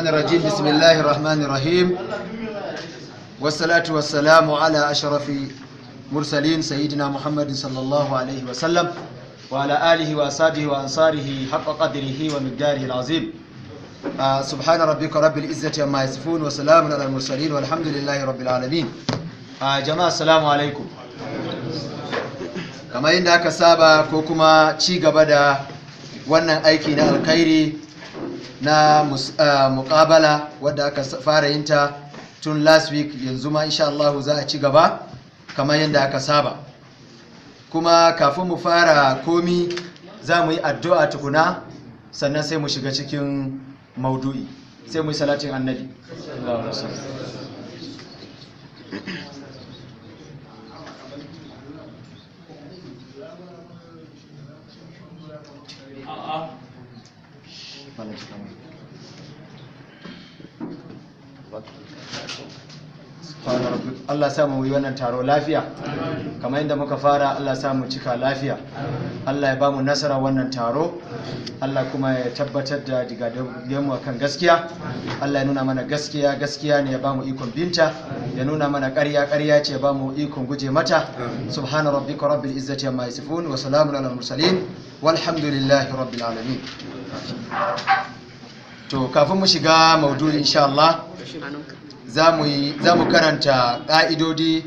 الشيطان الرجيم بسم الله الرحمن الرحيم والصلاة والسلام على أشرف مرسلين سيدنا محمد صلى الله عليه وسلم وعلى آله وأصحابه وأنصاره حق قدره ومقداره العظيم سبحان ربك رب العزة عما يصفون وسلام على المرسلين والحمد لله رب العالمين جماعة السلام عليكم kamar yadda aka saba ko kuma ci gaba da wannan aiki na alkhairi na muqabala wadda aka fara yin ta tun last week, yanzu ma insha Allah za a ci gaba kamar yadda aka saba. Kuma kafin mu fara komi za mu yi addu'a tukuna, sannan sai mu shiga cikin maudu'i, sai mu yi salatin annabi. Allah samu yi wannan taro lafiya, kamar yadda muka fara. Allah samu cika lafiya. Allah ya bamu nasara wannan taro. Allah kuma ya tabbatar da digadiyanmu akan gaskiya. Allah ya nuna mana gaskiya gaskiya ne, ya bamu ikon binta, ya nuna mana ƙarya ƙarya ce, ya bamu ikon guje mata. Subhana rabbika rabbil izzati amma yasifun wa salamun alal mursalin walhamdulillahi rabbil alamin. To kafin mu shiga maudu'i insha Allah za mu karanta ƙa'idodi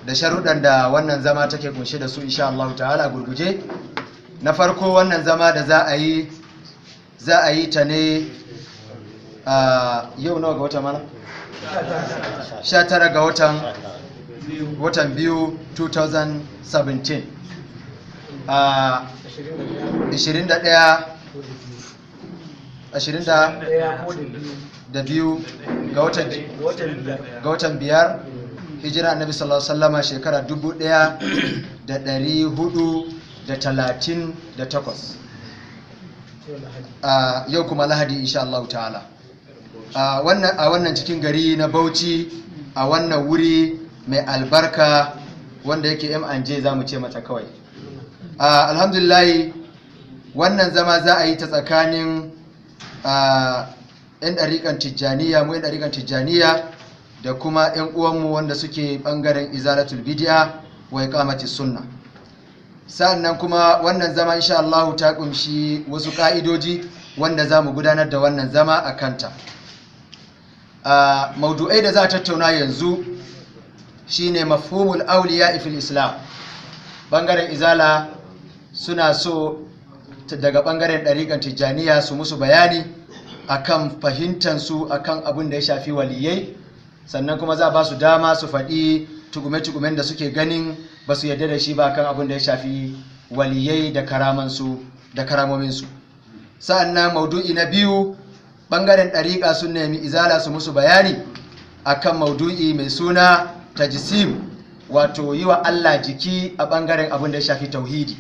da sharuɗan da wannan zama take kunshe da su insha Allah ta'ala gurguje. Na farko, wannan zama da za a yi ta ne yau nawa ga watan mana? 19 ga watan biyu 2017 22 ga watan biyar hijira annabi sallallahu alaihi wasallama shekara 1438 yau kuma lahadi insha Allah ta'ala a wannan cikin gari na Bauchi, a wannan wuri mai albarka wanda yake M&J za mu ce mata kawai. Alhamdulillah, wannan zama za a yi ta tsakanin 'yan ɗariƙan tijjaniya, mu 'yan ɗariƙan tijjaniya da kuma 'yan uwanmu wanda suke ɓangaren izalatul bid'a wa iqamatis sunna. Sa'annan kuma wannan zama insha Allah ta kunshi wasu ƙa'idoji wanda za mu gudanar da wannan zama a kanta. Maudu'ai da za a tattauna yanzu shine mafhumul awliya fil islam. Ɓangaren izala suna so daga ɓangaren ɗariƙan tijjaniya su musu bayani akan fahimtansu akan abin da ya shafi waliyai, sannan kuma za a ba su dama su faɗi tugume-tugumen da suke ganin ba su yarda da shi ba akan abin da ya shafi waliyai da karamominsu. Sa'annan maudu'i na biyu, ɓangaren ɗariƙa sun nemi izala su musu bayani akan maudu'i mai suna tajsim, wato yi wa Allah jiki a ɓangaren abin da ya shafi tauhidi.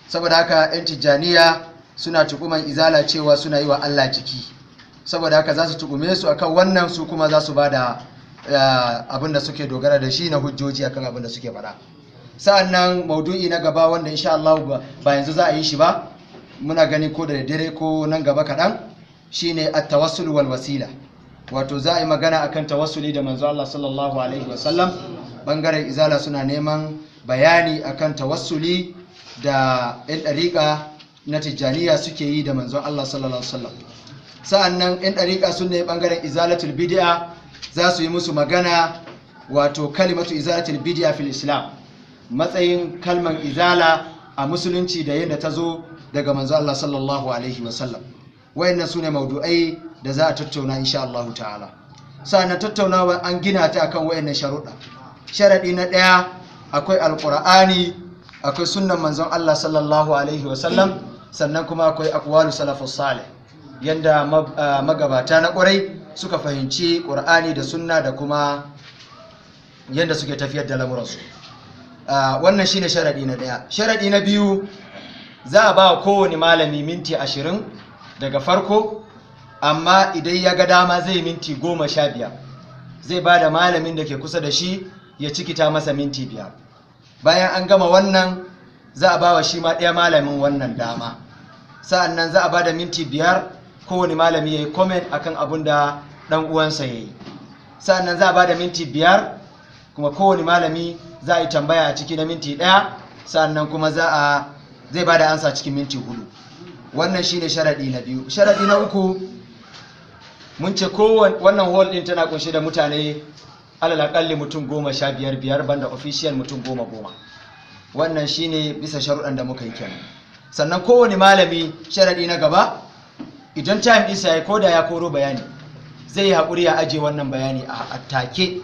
Saboda haka 'yan tijjaniya suna tukuman izala cewa suna yi wa Allah jiki, saboda haka za su tukume su akan wannan, su kuma za su ba da abin da suke dogara da shi na hujjoji akan abin da suke faɗa. Sa'annan maudu'i na gaba wanda insha Allah ba yanzu za a yi shi ba, muna gani ko da dare ko nan gaba kaɗan, shine at-tawassul wal wasila, wato za a yi magana akan tawassuli da manzo Allah sallallahu alaihi wasallam. Bangaren izala suna neman bayani akan tawassuli da 'yan ɗariƙa na tijjaniya suke yi da manzon Allah sallallahu alaihi wasallam. Sa'annan 'yan ɗariƙa sun ne ɓangaren izalatul bid'a za su yi musu magana, wato kalimatu izalatul bid'a fil islam, matsayin kalman izala a musulunci da yadda ta zo daga manzon Allah sallallahu alaihi wasallam. Wayannan sune maudu'ai da za a tattauna insha Allah ta'ala. Sa'annan tattaunawa an gina ta akan wayannan sharuɗa. Sharadi na ɗaya, akwai alqur'ani, akwai sunnan manzon Allah sallallahu alaihi wasallam, sannan kuma akwai aqwalu salafus salih, yanda magabata na ƙurai suka fahimci ƙur'ani da sunna da kuma yanda suke tafiyar da lamuransu. Wannan shine sharadi na ɗaya. Sharadi na biyu, za a ba kowane malami minti 20 daga farko, amma idan ya ga dama zai minti 15. Zai ba da malamin da ke kusa da shi ya cikita masa minti 5. Bayan an gama wannan, za a ba wa shi ma ɗaya malamin wannan dama. Sa'annan za a ba da minti 5 kowane malami ya yi comment akan abin da ɗan uwansa ya yi. Sa'annan za a ba da minti 5 kuma kowane malami za a yi tambaya a ciki na minti 1, sa'annan kuma zai ba da ansa cikin minti 4. Wannan shine sharaɗi na 2. Sharaɗi na 3, mun ce wannan hall ɗin tana kunshe da mutane alal akalli mutum 15 banda official mutum 10. Wannan shine bisa sharuɗan da muka yi kenan. Sannan kowane malami sharaɗi na gaba, idan time isa ya koda ya koro bayani zai yi haƙuri ya aje wannan bayani a take,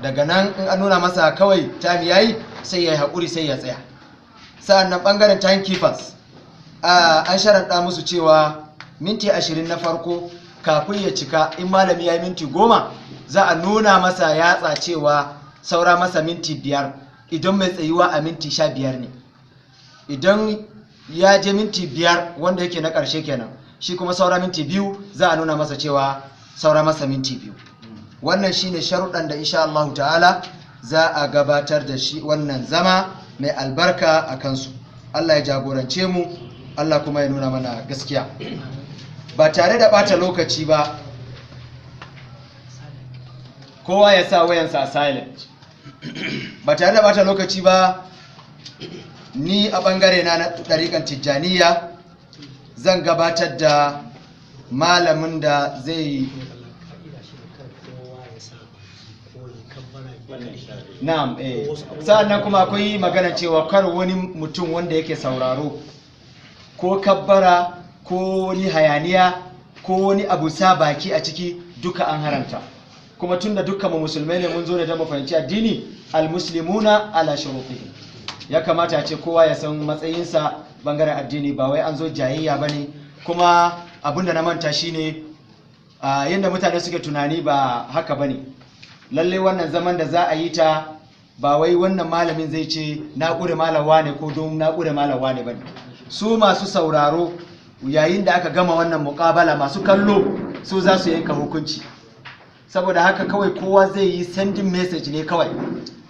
daga nan in an nuna masa kawai time yayi sai ya yi haƙuri sai ya tsaya. Sa'annan ɓangaren timekeepers an sharaɗa musu cewa minti 20 na farko kafin ya cika, in malami ya yi minti 10 za a nuna masa yatsa cewa saura masa minti 5 idan mai tsayuwa a minti 15 ne. Idan ya je minti 5 wanda yake na ƙarshe kenan, shi kuma saura minti 2 za a nuna masa cewa saura masa minti 2. Wannan shine sharuɗan da insha Allah ta'ala za a gabatar da shi wannan zama mai albarka a kansu. Allah ya jagorance mu, Allah kuma ya nuna mana gaskiya. Ba tare da ɓata lokaci ba, kowa ya sa wayansa a silent. Ba tare da ɓata lokaci ba, ni a ɓangare na ɗariƙan Tijjaniya zan gabatar da malamin da zai na'am sa'annan kuma akwai magana cewa kar wani mutum wanda yake sauraro ko kabbara ko wani hayaniya ko wani abu sa baki a ciki, duka an haramta. Kuma tunda dukkan mu musulmai ne, mun zo ne da mu fahimci addini, almuslimuna ala shurutihim. Ya kamata a ce kowa ya san matsayinsa bangaren addini, ba wai an zo jayayya bane. Kuma abinda na manta shine yadda mutane suke tunani ba haka bane. Lalle wannan zaman da za a yi ta, ba wai wannan malamin zai ce na ƙure malawa ne ko don na ƙure malawa ne bane. Su masu sauraro yayin da aka gama wannan muƙabala, masu kallo su za su yanka hukunci. Saboda haka kawai kowa zai yi sending message ne, kawai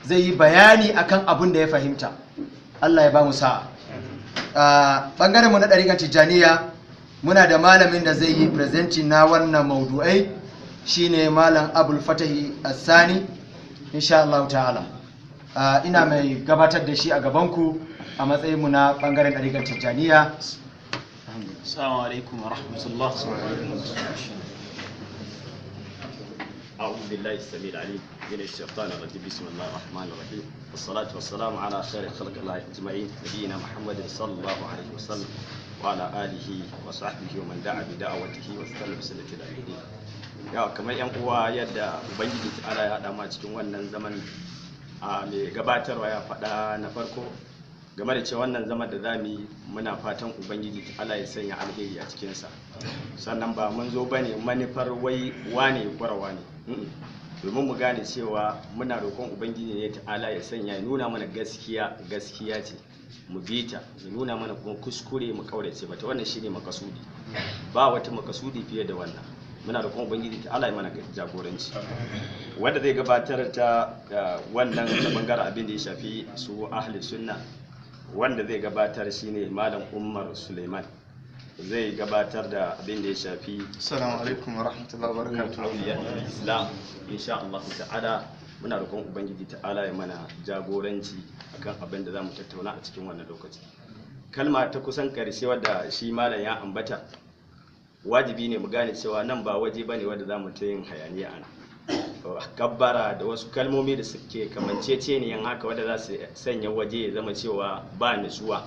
zai yi bayani akan abin da ya fahimta. Allah ya ba mu sa'a. Bangaren mu na ɗariƙan Tijjaniya muna da malamin da zai yi presenting na wannan maudu'ai, shine Malam Abul Fatahi As-Sani insha Allah ta'ala. Ina mai gabatar da shi a gabanku a matsayin mu na bangaren ɗariƙan Tijjaniya. Assalamu alaikum wa rahmatullah. أعوذ بالله السميع العليم من الشيطان الرجيم. بسم الله الرحمن الرحيم، والصلاة والسلام على خير خلق الله أجمعين، نبينا محمد صلى الله عليه وسلم وعلى آله وصحبه ومن دعا بدعوته واستنى بسنته إلى يوم الدين. Ya kamar yan uwa yadda Ubangiji ta'ala ya haɗa mu cikin wannan zaman, mai gabatarwa ya faɗa na farko game da cewa wannan zaman da zamu yi muna fatan Ubangiji ta'ala ya sanya alheri a cikinsa. Sannan ba mun zo bane manufar wai wane kwarawa ne, domin mu gane cewa muna roƙon Ubangiji ne ta'ala ya sanya ya nuna mana gaskiya ce mu bi ta, ya nuna mana kuma kuskure mu kaurace mata. Wannan shine makasudi, ba wata makasudi fiye da wannan. Muna roƙon Ubangiji ta'ala ya mana jagoranci. Wanda zai gabatar ta wannan bangaren abin da ya shafi su ahli sunna, wanda zai gabatar shine Malam Umar Suleiman, zai gabatar da abin da ya shafi Assalamu alaikum wa rahmatullahi wa barakatuh. Islam insha Allah ta'ala. Muna roƙon Ubangiji ta'ala ya mana jagoranci akan abin da zamu tattauna a cikin wannan lokaci. Kalma ta kusan karshe wadda shi malam ya ambata, wajibi ne mu gane cewa nan ba waje bane wanda zamu ta yin hayaniya ana kabbara da wasu kalmomi da suke kamanceceniyan haka wanda za su sanya waje ya zama cewa ba nutsuwa.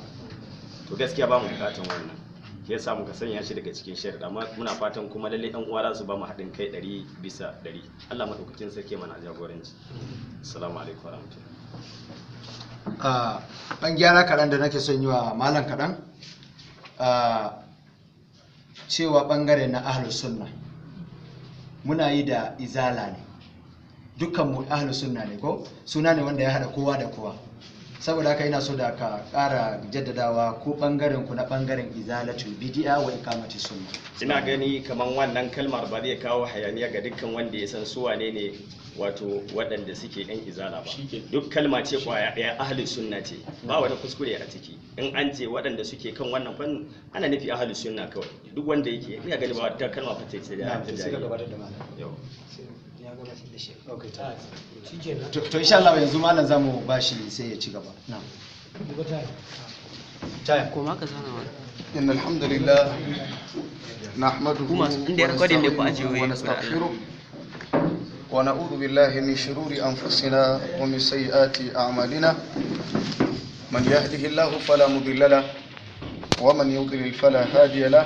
To gaskiya ba mu bukatan wannan, ya sa muka sanya shi daga cikin shari'a. Muna fatan kuma lalle ɗan uwa za su ba mu haɗin kai 100%. Allah madaukakin sarki mana jagoranci. Assalamu alaikum warahmatullahi. Ɗan gyara kaɗan da nake son yi wa malam kaɗan, cewa ɓangare na ahlus sunna muna yi da izala ne, dukkan mu ahlus sunna ne, ko suna ne wanda ya haɗa kowa da kowa. saboda haka ina so da ka ƙara jaddadawa ko ɓangaren ku na ɓangaren izalatul bid'a wa iqamati sunna. ina gani kaman wannan kalmar ba zai kawo hayaniya ga dukkan wanda ya san su wane ne wato waɗanda suke yan izala ba. Duk kalma ce kwaya ɗaya ahli sunna ce, ba wani kuskure a ciki. In an ce waɗanda suke kan wannan fannin ana nufi ahli sunna kawai, duk wanda yake ina gani ba wata kalma fata ce da to insha Allah yanzu malam zamu bashi sai ya ci gaba. إن الحمد لله نحمده ونستغفره ونعوذ بالله من شرور أنفسنا ومن سيئات أعمالنا من يهده الله فلا مضل له ومن يضلل فلا هادي له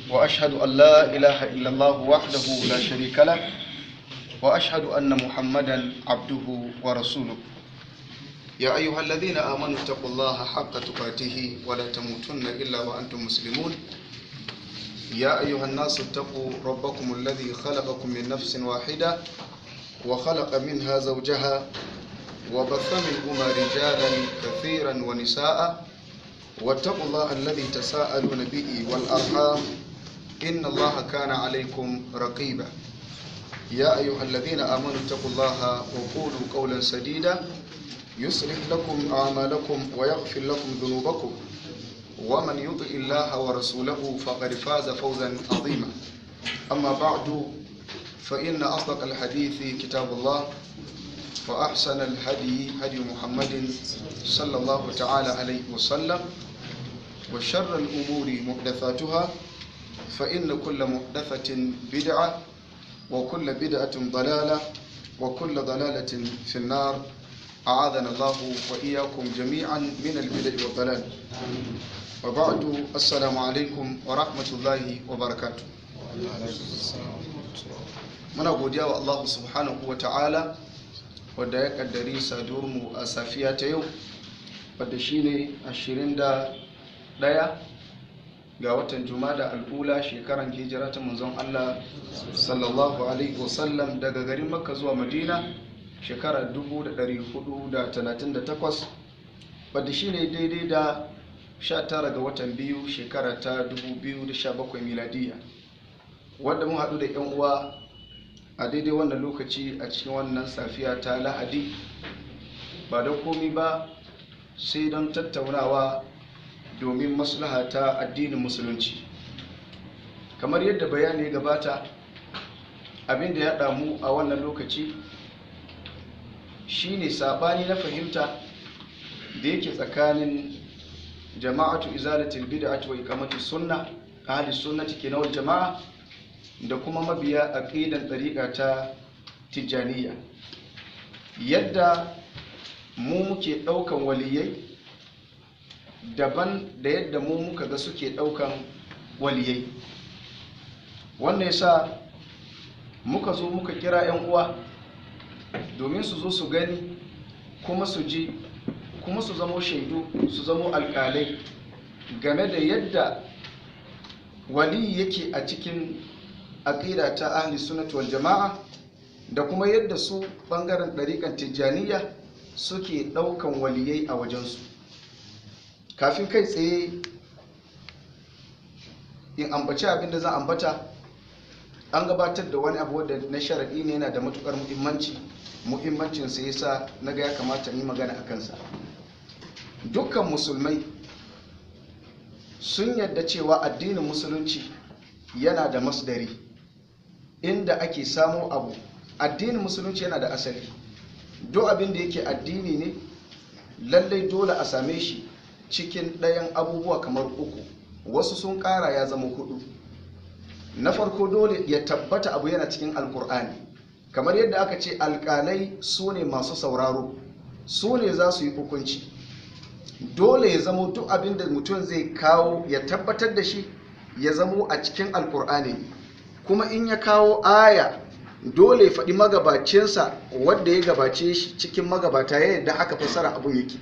وأشهد أن لا إله إلا الله وحده لا شريك له وأشهد أن محمدا عبده ورسوله يا أيها الذين آمنوا اتقوا الله حق تقاته ولا تموتن إلا وأنتم مسلمون يا أيها الناس اتقوا ربكم الذي خلقكم من نفس واحدة وخلق منها زوجها وبث منهما رجالا كثيرا ونساء واتقوا الله الذي تساءلون به والأرحام إن الله كان عليكم رقيبا يا أيها الذين آمنوا اتقوا الله وقولوا قولا سديدا يصلح لكم أعمالكم ويغفر لكم ذنوبكم ومن يطع الله ورسوله فقد فاز فوزا عظيما أما بعد فإن أصدق الحديث كتاب الله وأحسن الهدي هدي محمد صلى الله تعالى عليه وسلم وشر الأمور محدثاتها فإن كل محدثة بدعة وكل بدعة ضلالة وكل ضلالة في النار أعاذنا الله وإياكم جميعا من البدع والضلال وبعد السلام عليكم ورحمة الله وبركاته muna godiya wa Allah subhanahu wa ta'ala wadda ya kaddari saduwarmu a safiya ta yau wadda shine 21 ga watan Jumada al'ula shekaran hijira ta manzon Allah sallallahu alaihi wasallam daga garin Makka zuwa Madina shekarar 1438 wadda shine daidai da 19 ga watan biyu shekara ta 2017 miladiya wadda mun haɗu da 'yan uwa a daidai wannan lokaci a cikin wannan safiya ta Lahadi ba don komi ba sai don tattaunawa domin maslaha ta addinin musulunci. Kamar yadda bayani gabata, abin da ya damu a wannan lokaci shine sabani na fahimta da yake tsakanin jama'atu izalatul bid'ah wa iqamatus sunna ahli sunnati kenan wal jama'a da kuma mabiya aqidan tariqa ta tijaniya. Yadda mu muke daukan waliyai daban da yadda mu muka ga suke daukan waliyai. Wannan yasa muka zo muka kira 'yan uwa domin su zo su gani kuma su ji kuma su zamo shaidu, su zamo alƙalai game da yadda wali yake a cikin aqida ta ahli sunnati wal jama'a da kuma yadda su bangaren ɗariƙan tijjaniya suke ɗaukan waliyai a wajensu. Kafin kai tsaye in ambaci abin da zan ambata, an gabatar da wani abu wadda na sharaɗi ne, yana da matukar muhimmancin sa yasa naga ya kamata yi magana a kansa. Dukkan musulmai sun yarda cewa addinin musulunci yana da masdari inda ake samo abu. Addinin musulunci yana da asali. Duk abin da yake addini ne lallai dole a same shi cikin ɗayan abubuwa kamar uku, wasu sun ƙara ya zama 4. Na farko dole ya tabbata abu yana cikin alkur'ani, kamar yadda aka ce alƙalai su ne masu sauraro, su ne za su yi hukunci. Dole ya zamo duk abin da mutum zai kawo ya tabbatar da shi ya zamo a cikin alkur'ani, kuma in ya kawo aya dole ya faɗi magabacinsa wadda ya gabace shi cikin magabata ya yadda haka fassara abun yake.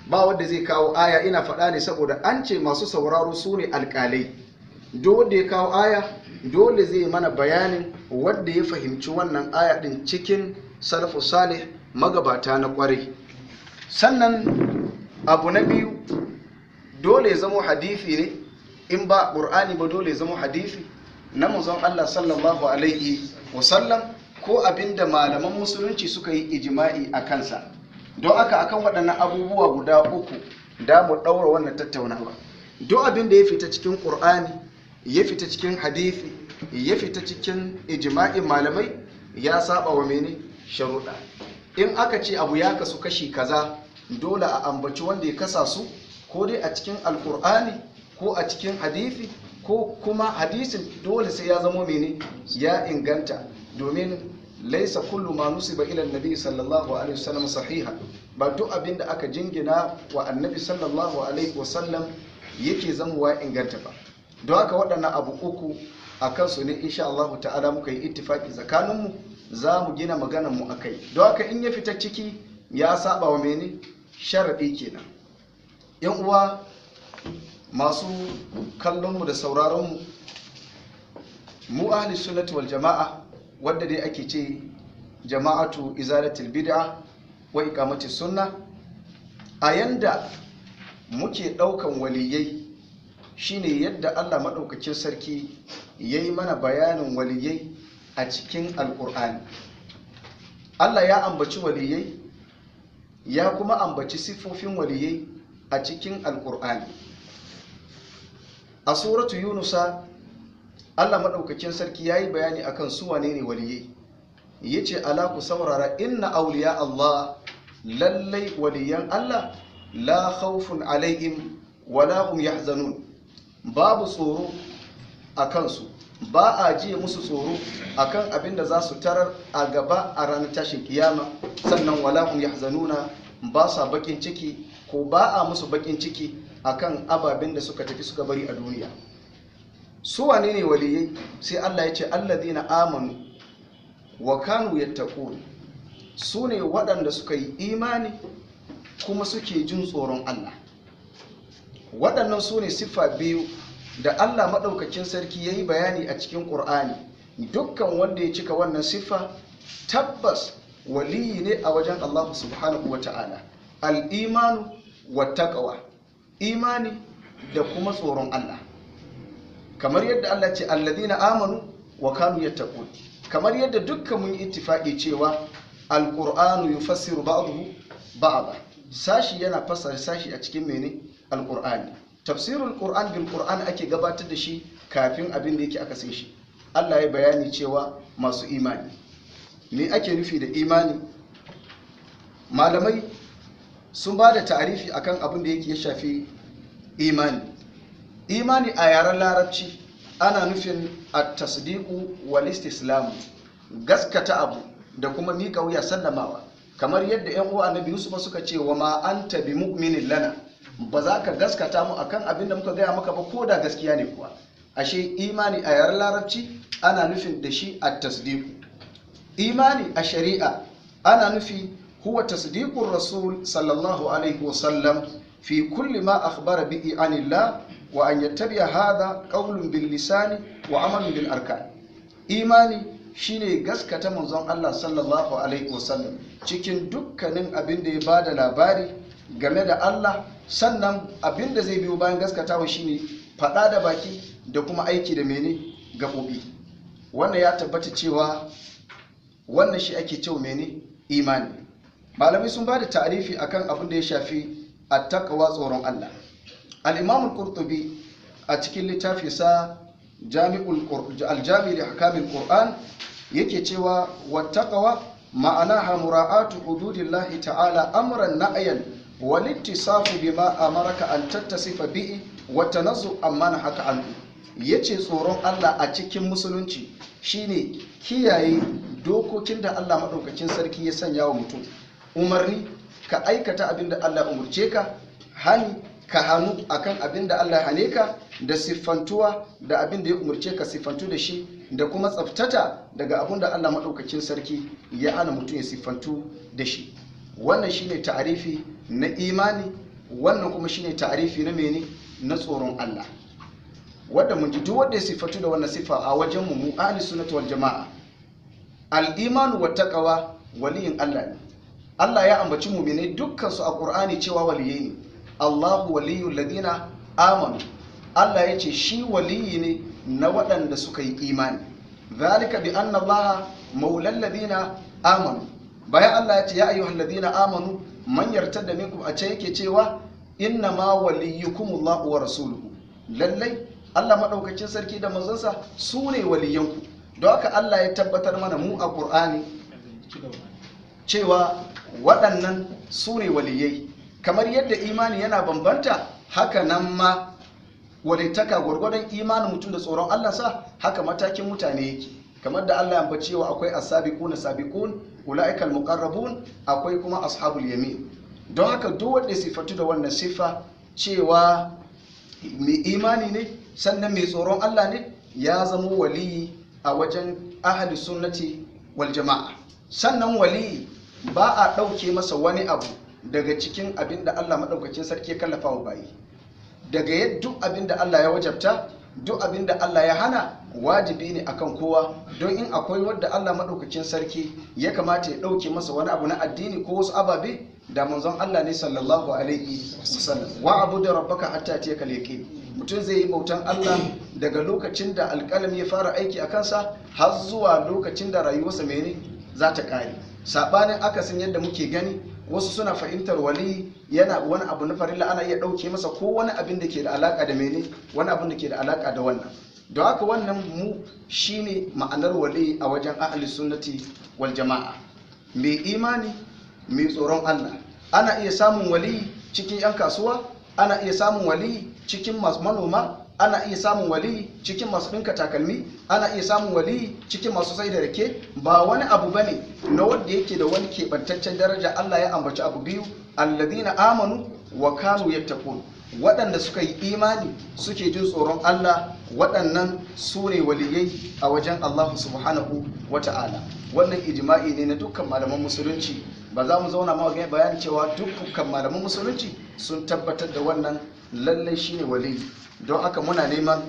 Ba wadda zai kawo aya, ina faɗa ne saboda an ce masu sauraro su ne alƙalai. Duk wanda ya kawo aya dole zai mana bayanin wadda ya fahimci wannan aya din cikin salafu salih magabata na kwarai. sannan abu na biyu, dole ya zama hadisi ne, in ba ƙur'ani ba dole ya zama hadisi na manzon Allah sallallahu alaihi wasallam, ko abinda malaman musulunci suka yi ijma'i a kansa. Don aka akan waɗannan abubuwa guda uku da mu ɗaura wannan tattaunawa. Duk abin da ya fita cikin ƙur'ani, ya fita cikin hadisi, ya fita cikin ijma'in malamai, ya saba wa mene sharuɗa. In aka ce abu ya kasu kashi kaza, dole a ambaci wanda ya kasa su, ko dai a cikin alƙur'ani ko a cikin hadisi, ko kuma hadisin dole sai ya zama mene ya inganta, domin laisa kullu ma nusiba ila annabi sallallahu alaihi wasallam sahiha. Ba duk abin da aka jingina wa annabi sallallahu alaihi wasallam yake zamowa inganta ba. Don haka waɗannan abu uku a kansu ne insha Allah ta'ala muka yi ittifaki tsakaninmu, za mu gina maganar mu akai. Don haka in ya fita ciki ya saba wa mene sharadi kenan. Yan uwa masu kallonmu da sauraronmu, mu ahli sunnati wal jama'a, wadda dai ake ce jama'atu izalatul bid'a wa iqamati sunna, a yanda muke daukan waliyai shine yadda Allah madaukakin sarki yayi mana bayanin waliyai a cikin alqur'ani. Allah ya ambaci waliyai, ya kuma ambaci sifofin waliyai a cikin alqur'ani. A suratu yunusa, Allah maɗaukakin sarki ya yi bayani akan su wane ne waliyai. Ya ce, ala ku saurara, inna auliya Allah, lallai waliyan Allah, la khawfun alaihim wala hum yahzanun, babu tsoro a kansu, ba a jiye musu tsoro akan abin da za su tarar a gaba a ranar tashin kiyama, sannan wala hum yahzanuna, ba sa bakin ciki ko ba a musu bakin ciki akan ababen da suka tafi suka bari a duniya. Su wane ne waliyai? Sai Allah ya ce alladhina amanu wa kanu yattaqun, su ne waɗanda suka yi imani kuma suke jin tsoron Allah. Waɗannan su ne siffa biyu da Allah maɗaukakin sarki ya yi bayani a cikin ƙur'ani. Dukkan wanda ya cika wannan siffa tabbas waliyi ne a wajen Allah subhanahu wa ta'ala. Al-imanu wa taqwa, imani da kuma tsoron Allah. Kamar yadda Allah ce alladhina amanu wa kanu yattaqun, kamar yadda dukkan mun ittifaqi cewa alqur'anu yufassiru ba'dahu ba'da, sashi yana fassara sashi a cikin mene alqur'ani. Tafsirul qur'an bil qur'an ake gabatar da shi kafin abin da yake aka sai shi. Allah ya bayani cewa masu imani. Me ake nufi da imani? Malamai sun ba da ta'arifi akan abin da yake ya shafi imani. Imani a yaren larabci ana nufin at-tasdiqu wal istislam, gaskata abu da kuma mika wuya sallamawa. Kamar yadda ƴan uwa Annabi Yusuf suka ce wa ma anta bi mu'minin lana, ba za ka gaskata mu akan abin da muka gaya maka ba ko da gaskiya ne kuwa. Ashe imani a yaren larabci ana nufin da shi at-tasdiqu. Imani a shari'a ana nufi huwa tasdiqur rasul sallallahu alaihi wasallam fi kulli ma akhbara bihi anillah wa an yattabi'a hadha qawlun bil lisani wa amalun bil arkan. Imani shine gaskata manzon Allah sallallahu alaihi wasallam cikin dukkanin abin da ya bada labari game da Allah, sannan abin da zai biyo bayan gaskatawa shine fada da baki da kuma aiki da mene gabobi. Wannan ya tabbata cewa wannan shi ake cewa mene imani. Malamai sun bada ta'arifi akan abin da ya shafi at-taqwa, tsoron Allah. Al-Imam al-Qurtubi a cikin littafinsa al-Jami' li ahkamil Qur'an yake cewa wattaqwa ma'anaha mura'atu hududillahi ta'ala amran na'yan wal ittisafu bima amaraka an tattasifa bihi wa tanazzu amma nahaka anhu. Yace tsoron Allah a cikin musulunci shine kiyaye dokokin da Allah madaukakin sarki ya sanya wa mutum. Umarni ka aikata abin da Allah umurce ka, hani ka hannu akan abin da Allah ya hane ka, da siffantuwa da abin da ya umurce ka siffantu da shi, da kuma tsaftata daga abin da Allah maɗaukakin sarki ya hana mutum ya siffantu da shi. Wannan shine ta'arifi na imani, wannan kuma shine ta'arifi na mene na tsoron Allah, wanda mun ji duk wanda ya siffantu da wannan sifa a wajen mu ahli sunnati wal jama'a. Al-imanu wat taqwa waliyin Allah ne. Allah ya ambaci mu'minai dukkan su a Qur'ani cewa waliyai ne. Allahu waliyul ladina amanu. Allah ya ce shi waliyi ne na waɗanda suka yi imani. Zalika bi anna Allah maulal ladina amanu. Bayan Allah ya ce ya ayyuhal ladina amanu man yartadda minkum, a ce yake cewa inna ma waliyukumullahu wa rasuluhu. Lallai Allah madaukakin sarki da manzansa su ne waliyanku. Don haka Allah ya tabbatar mana mu a Qur'ani cewa waɗannan su ne waliyai. Kamar yadda imani yana bambanta, haka nan ma walittaka gwargwadon imanin mutum da tsoron Allah sa, haka matakin mutane yake. Kamar da Allah ya ambaci cewa akwai as-sabiquna sabiqun ulaikal muqarrabun, akwai kuma ashabul yamin. Don haka duk wanda ya sifatu da wannan sifa cewa mai imani ne sannan mai tsoron Allah ne, ya zama waliyi a wajen ahli sunnati wal jama'a. Sannan waliyi ba a ɗauke masa wani abu daga cikin abin da Allah maɗaukakin sarki ya kallafa wa bayi. Daga duk abin da Allah ya wajabta, duk abin da Allah ya hana, wajibi ne akan kowa. Don in akwai wadda Allah maɗaukakin sarki ya kamata ya ɗauke masa wani abu na addini ko wasu ababe, da manzon Allah ne sallallahu alaihi wasallam. Wa abudu rabbaka hatta yatiyakal yaqin. Mutum zai yi bautan Allah daga lokacin da alƙalami ya fara aiki a kansa har zuwa lokacin da rayuwarsa mene za ta ƙare. Saɓanin akasin yadda muke gani, wasu suna fahimtar wali yana wani abu na farilla ana iya ɗauke masa ko wani abin da ke da alaƙa da mene, wani abin da ke da alaƙa da wannan. Don haka wannan mu shine ma'anar wali a wajen ahli sunnati wal jama'a. Mai imani, mai tsoron Allah. Ana iya samun wali cikin 'yan kasuwa, ana iya samun wali cikin masu manoma, ana iya samun wali cikin masu ɗinka takalmi, ana iya samun wali cikin masu sai da rake. Ba wani abu bane na wanda yake da wani keɓantaccen daraja. Allah ya ambaci abu biyu: alladhina amanu wa kanu yattaqun. Waɗanda suka yi imani suke jin tsoron Allah, waɗannan su ne waliyai a wajen Allah subhanahu wa ta'ala. Wannan ijma'i ne na dukkan malaman musulunci. Ba za mu zauna ma bayani cewa dukkan malaman musulunci sun tabbatar da wannan lallai shine waliyi. Don haka muna neman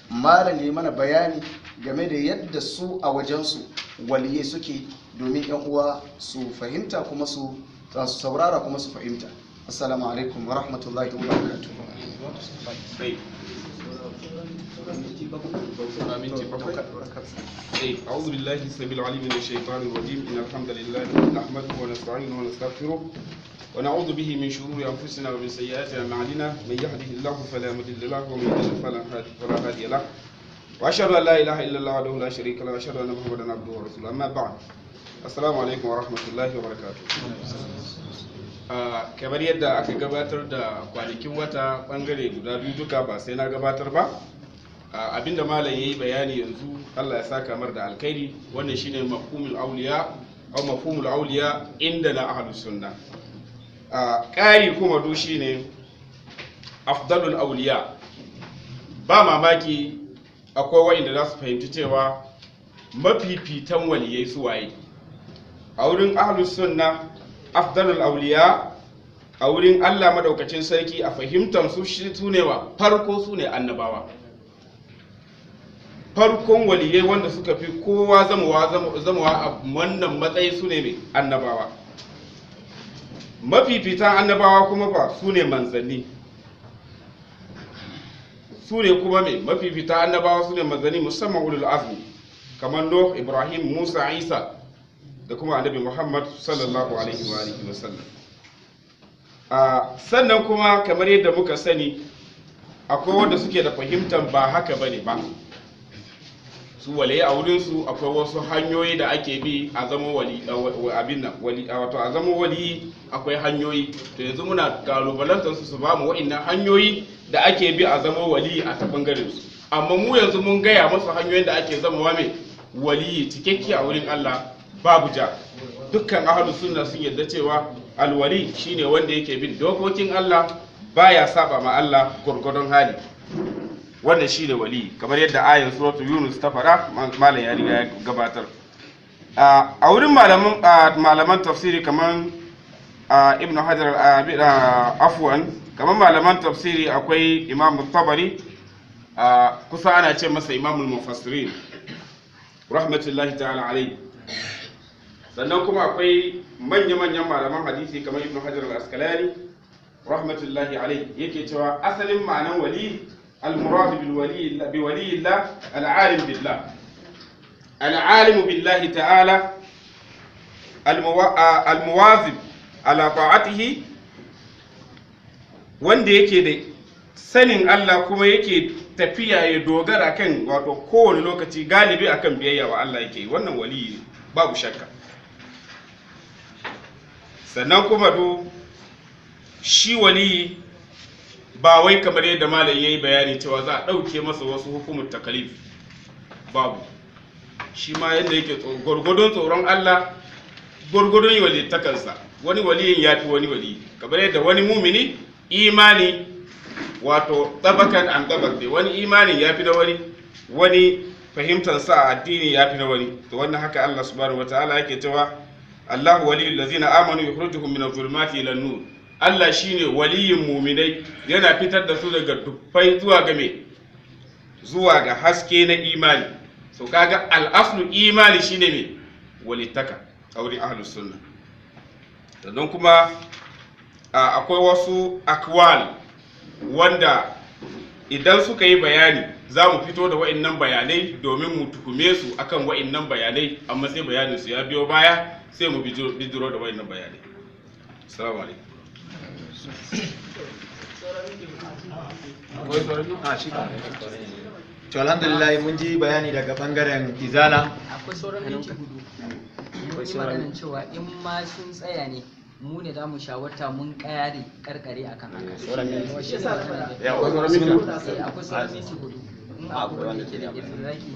malam ya mana bayani game da yadda su a wajensu waliyai suke, domin 'yan uwa su fahimta kuma su saurara kuma su fahimta. Assalamu alaikum wa rahmatullahi wa barakatuh. أعوذ بالله السميع العليم من الشيطان الرجيم. إن الحمد لله نحمده ونستعينه ونستغفره ونعوذ به من شرور أنفسنا ومن سيئات أعمالنا. من يهده الله فلا مضل له ومن يضلل فلا هادي له. وأشهد أن لا إله إلا الله وحده لا شريك له وأشهد أن محمدا عبده ورسوله. أما بعد. السلام عليكم ورحمة الله وبركاته. Kamar yadda aka gabatar da kwanakin wata bangare guda biyu duka ba sai na gabatar ba. Abinda malam yayi bayani yanzu, Allah ya saka mar da alkhairi. Wannan shine mafhumul awliya aw mafhumul awliya inda na ahlus sunna. Ƙari kuma du shine afdalul awliya. Ba mamaki akwai wa'inda za su fahimci cewa mafifitan waliyai su waye. A wurin ahlus sunna afdalul awliya, a wurin Allah madaukakin sarki a fahimtar su ne wa farko, su ne annabawa. Farkon waliyai wanda suka fi kowa zamawa a wannan matsayi su ne mai annabawa. Mafifitan annabawa kuma ba su ne manzanni. Su ne kuma mai mafifitan annabawa su ne manzanni, musamman ulul azmi kamar Nuh, Ibrahim, Musa, Isa da kuma annabi Muhammad sallallahu alaihi wa alihi wa sallam. Sannan kuma kamar yadda muka sani, akwai wanda suke da fahimtar ba haka bane ba. Su waliyi a wurin su akwai wasu hanyoyi da ake bi a zama wali, abin nan wali, wato a zama wali akwai hanyoyi. To yanzu muna kalubalantar su ba mu wa'annan hanyoyi da ake bi a zama wali a ta bangaren su. Amma mu yanzu mun gaya masu hanyoyin da ake zama wa mai wali cikakke a wurin Allah. Babu ja. Dukkan ahlus sunna sun yarda cewa alwali shine wanda yake bin dokokin Allah, baya saba ma Allah gurgurdon hali. Wannan shine wali, kamar yadda ayin suratul Yunus ta fara, malam ya riga ya gabatar. A wurin malaman tafsiri kamar Ibn Hajar afwan, kamar malaman tafsiri akwai Imam Tabari, kusa ana ce masa Imamul Mufassirin rahmatullahi ta'ala alayhi. sannan kuma akwai manya-manyan malaman hadisi kamar ibn hajar al-asqalani rahmatullahi alayhi yake cewa asalin ma'anan wali al-murad bil waliyillah al-alim billah al-alim billahi ta'ala al-muwazib ala ta'atihi, wanda yake da sanin Allah kuma yake tafiya ya dogara kan wato kowane lokaci galibi akan biyayya wa Allah yake, wannan wali babu shakka. Sannan kuma shi wali ba wai kamar yadda malam yayi bayani cewa za a ɗauke masa wasu hukumar takalif, babu. Shi ma yadda yake gwargwadon tsoron Allah gwargwadon walittakansa, wani waliyin ya fi wani wali, kamar yadda wani mumini imani wato tabakan an tabak dai, wani imanin ya fi na wani fahimtar sa a addini ya fi na wani. To wannan haka Allah subhanahu wataala yake cewa Allahu waliyul ladzina amanu yukhrijuhum minadh dhulumati ila nur. Allah shine waliyin mu'minai, yana fitar da su daga dufai zuwa ga zuwa ga haske na imani. So kaga al-aslu imani shine me walittaka a wurin ahlus sunna. Sannan kuma akwai wasu akwal wanda idan suka yi bayani za mu fito da wa'annan bayanai domin mu tuhume su akan wa'annan bayanai, amma sai bayanin su ya biyo baya sai mu bidiro da wa'annan bayanai. Assalamu alaikum. To alhamdulillah mun ji bayani daga bangaren izala. Akwai sauran minti hudu. Mun yi maganin cewa in ma sun tsaya ne mu ne za mu shawarta mun kare karkare akan haka. Akwai sauran minti hudu. In akwai wanda ke da ifiraki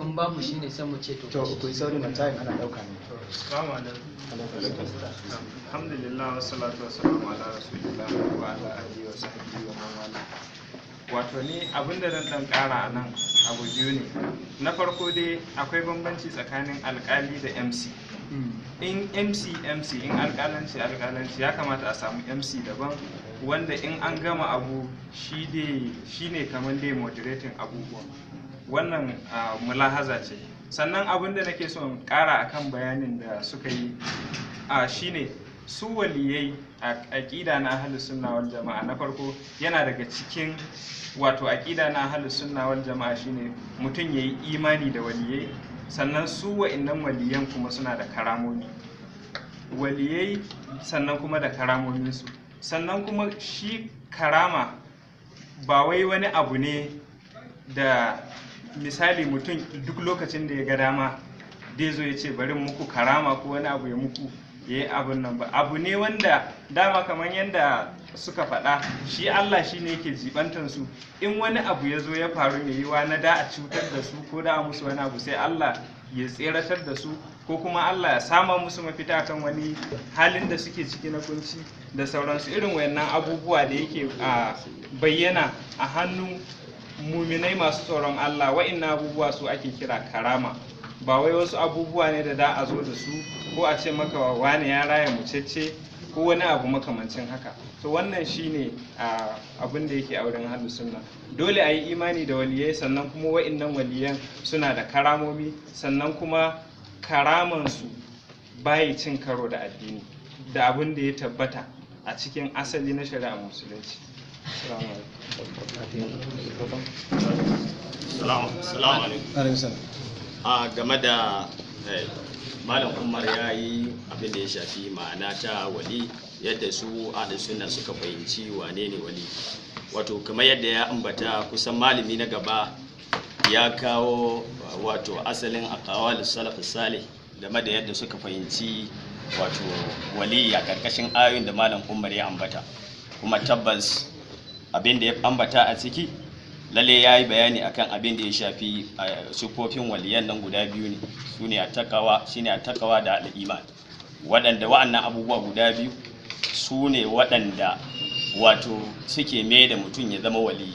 in babu shi ne sai mu ce to ku yi sauri na tayin ana dauka ne. Assalamu alaikum. Alhamdulillah wassalatu wassalamu ala rasulillah wa ala alihi wa sahbihi wa man wala. Wato ni abinda zan dan kara nan abu biyu ne. Na farko dai akwai bambanci tsakanin alkali da MC. In MC in alkalanci ya kamata a samu MC daban, wanda in an gama abu shi ne kamar dai moderating abubuwan. Wannan mulahaza ce. Sannan abin da nake son kara akan bayanin da suka yi shine su waliyai a aqida na ahlus sunna wal jama'a, na farko yana daga cikin wato aqida na ahlus sunna wal jama'a shine mutum yayi imani da waliyai. Sannan su wa'annan waliyan kuma suna da karamomi, waliyai sannan kuma da karamominsu. Sannan kuma shi karama ba wai wani abu ne da misali mutum duk lokacin da ya ga dama dai zo ya ce bari muku karama ko wani abu ya muku ya yi abin nan ba. Abu ne wanda dama kamar yadda suka faɗa, shi Allah shi ne yake jibantansu. In wani abu ya zo ya faru mai yiwa na da a cutar da su ko da a musu wani abu, sai Allah ya tseratar da su, ko kuma Allah ya sama musu mafita kan wani halin da suke ciki na kunci da sauransu. Irin wayannan abubuwa da yake bayyana a hannun muminai masu tsoron Allah, wa'annan abubuwa su ake kira karama. Ba wai wasu abubuwa ne da a zo da su ko a ce maka wane ya raya mucece ko wani abu makamancin haka. To wannan shine abin da yake a wurin ahlus sunna. Dole a yi imani da waliyai, sannan kuma wa'annan waliyan suna da karamomi, sannan kuma karamansu bayi cin karo da addini da abin da ya tabbata a cikin asali na shari'a musulunci. Assalamu alaikum. Game da Malam Umar ya yi abin da ya shafi ma'ana ta wali, yadda su ahlus sunna suka fahimci wane ne wali. Wato kamar yadda ya ambata, kusan malami na gaba ya kawo wato asalin aqwalus salafus salih game da yadda suka fahimci wato wali a karkashin ayoyin da Malam Umar ya ambata. Kuma tabbas abin da ya ambata a ciki lalle ya yi bayani akan abin da ya shafi sufofin waliyan nan guda biyu ne, su ne attaqwa da al'iman, waɗanda wa'annan abubuwa guda biyu su ne waɗanda wato suke mai da mutum ya zama wali.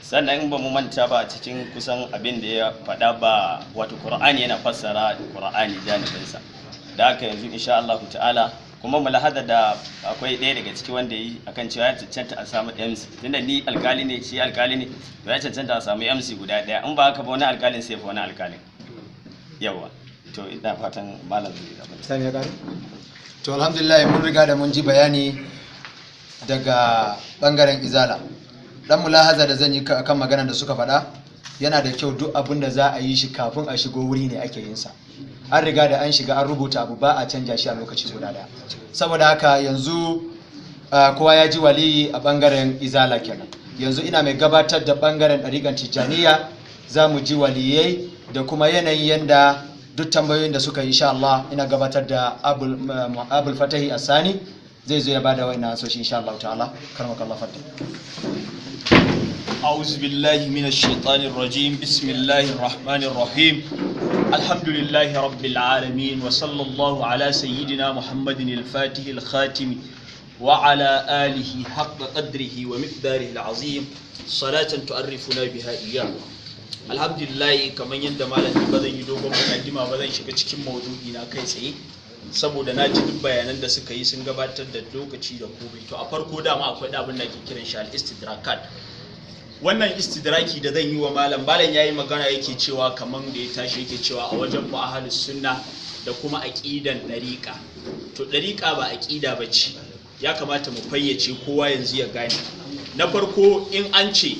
Sannan in ba mu manta ba, a cikin kusan abin da ya faɗa ba, wato Qur'ani yana fassara Qur'ani janibinsa. Da haka yanzu insha Allah ta'ala, kuma mulahada da akwai ɗaya daga ciki wanda yi akan cewa ya cancanta a samu MC, tunda ni alkali ne shi alkali ne, to ya cancanta a samu MC guda ɗaya, in ba haka ba wani alkalin sai fa wani alkalin yawa. to ina fatan malam zai abin sani ya kare to alhamdulillah mun riga da mun ji bayani daga bangaren izala dan mulahaza da zan yi kan magana da suka faɗa yana da kyau duk abin da za a yi shi kafin a shigo wuri ne ake yin sa an riga da an shiga an rubuta abu ba a canja shi a lokaci guda daya saboda haka yanzu kowa ya ji waliyi a bangaren izala kenan yanzu ina mai gabatar da bangaren ɗariƙan tijjaniya za mu ji waliyai da kuma yanayin yanda duk tambayoyin da suka yi insha Allah ina gabatar da abul fatahi asani zai zo ya bada wannan ansoshi insha Allah ta'ala karmakallahu fadda أعوذ بالله من الشيطان الرجيم بسم الله الرحمن الرحيم الحمد لله رب العالمين وصلى الله على سيدنا محمد الفاتح الخاتم وعلى آله حق قدره ومقداره العظيم صلاة تعرفنا بها إياه الحمد لله كما يندم على بدن يدوم مقدمة بدن shiga cikin maudu'i na kai tsaye saboda na ji duk bayanan da suka yi sun gabatar da lokaci da komai to a farko dama akwai abin da ke kiran shi al-istidrakat wannan istidraki da zan yi wa malam yayi magana yake cewa kaman da ya tashi yake cewa a wajen mu ahlus sunna da kuma aqidan dariqa to dariqa ba aqida bace ya kamata mu fayyace kowa yanzu ya gane na farko in an ce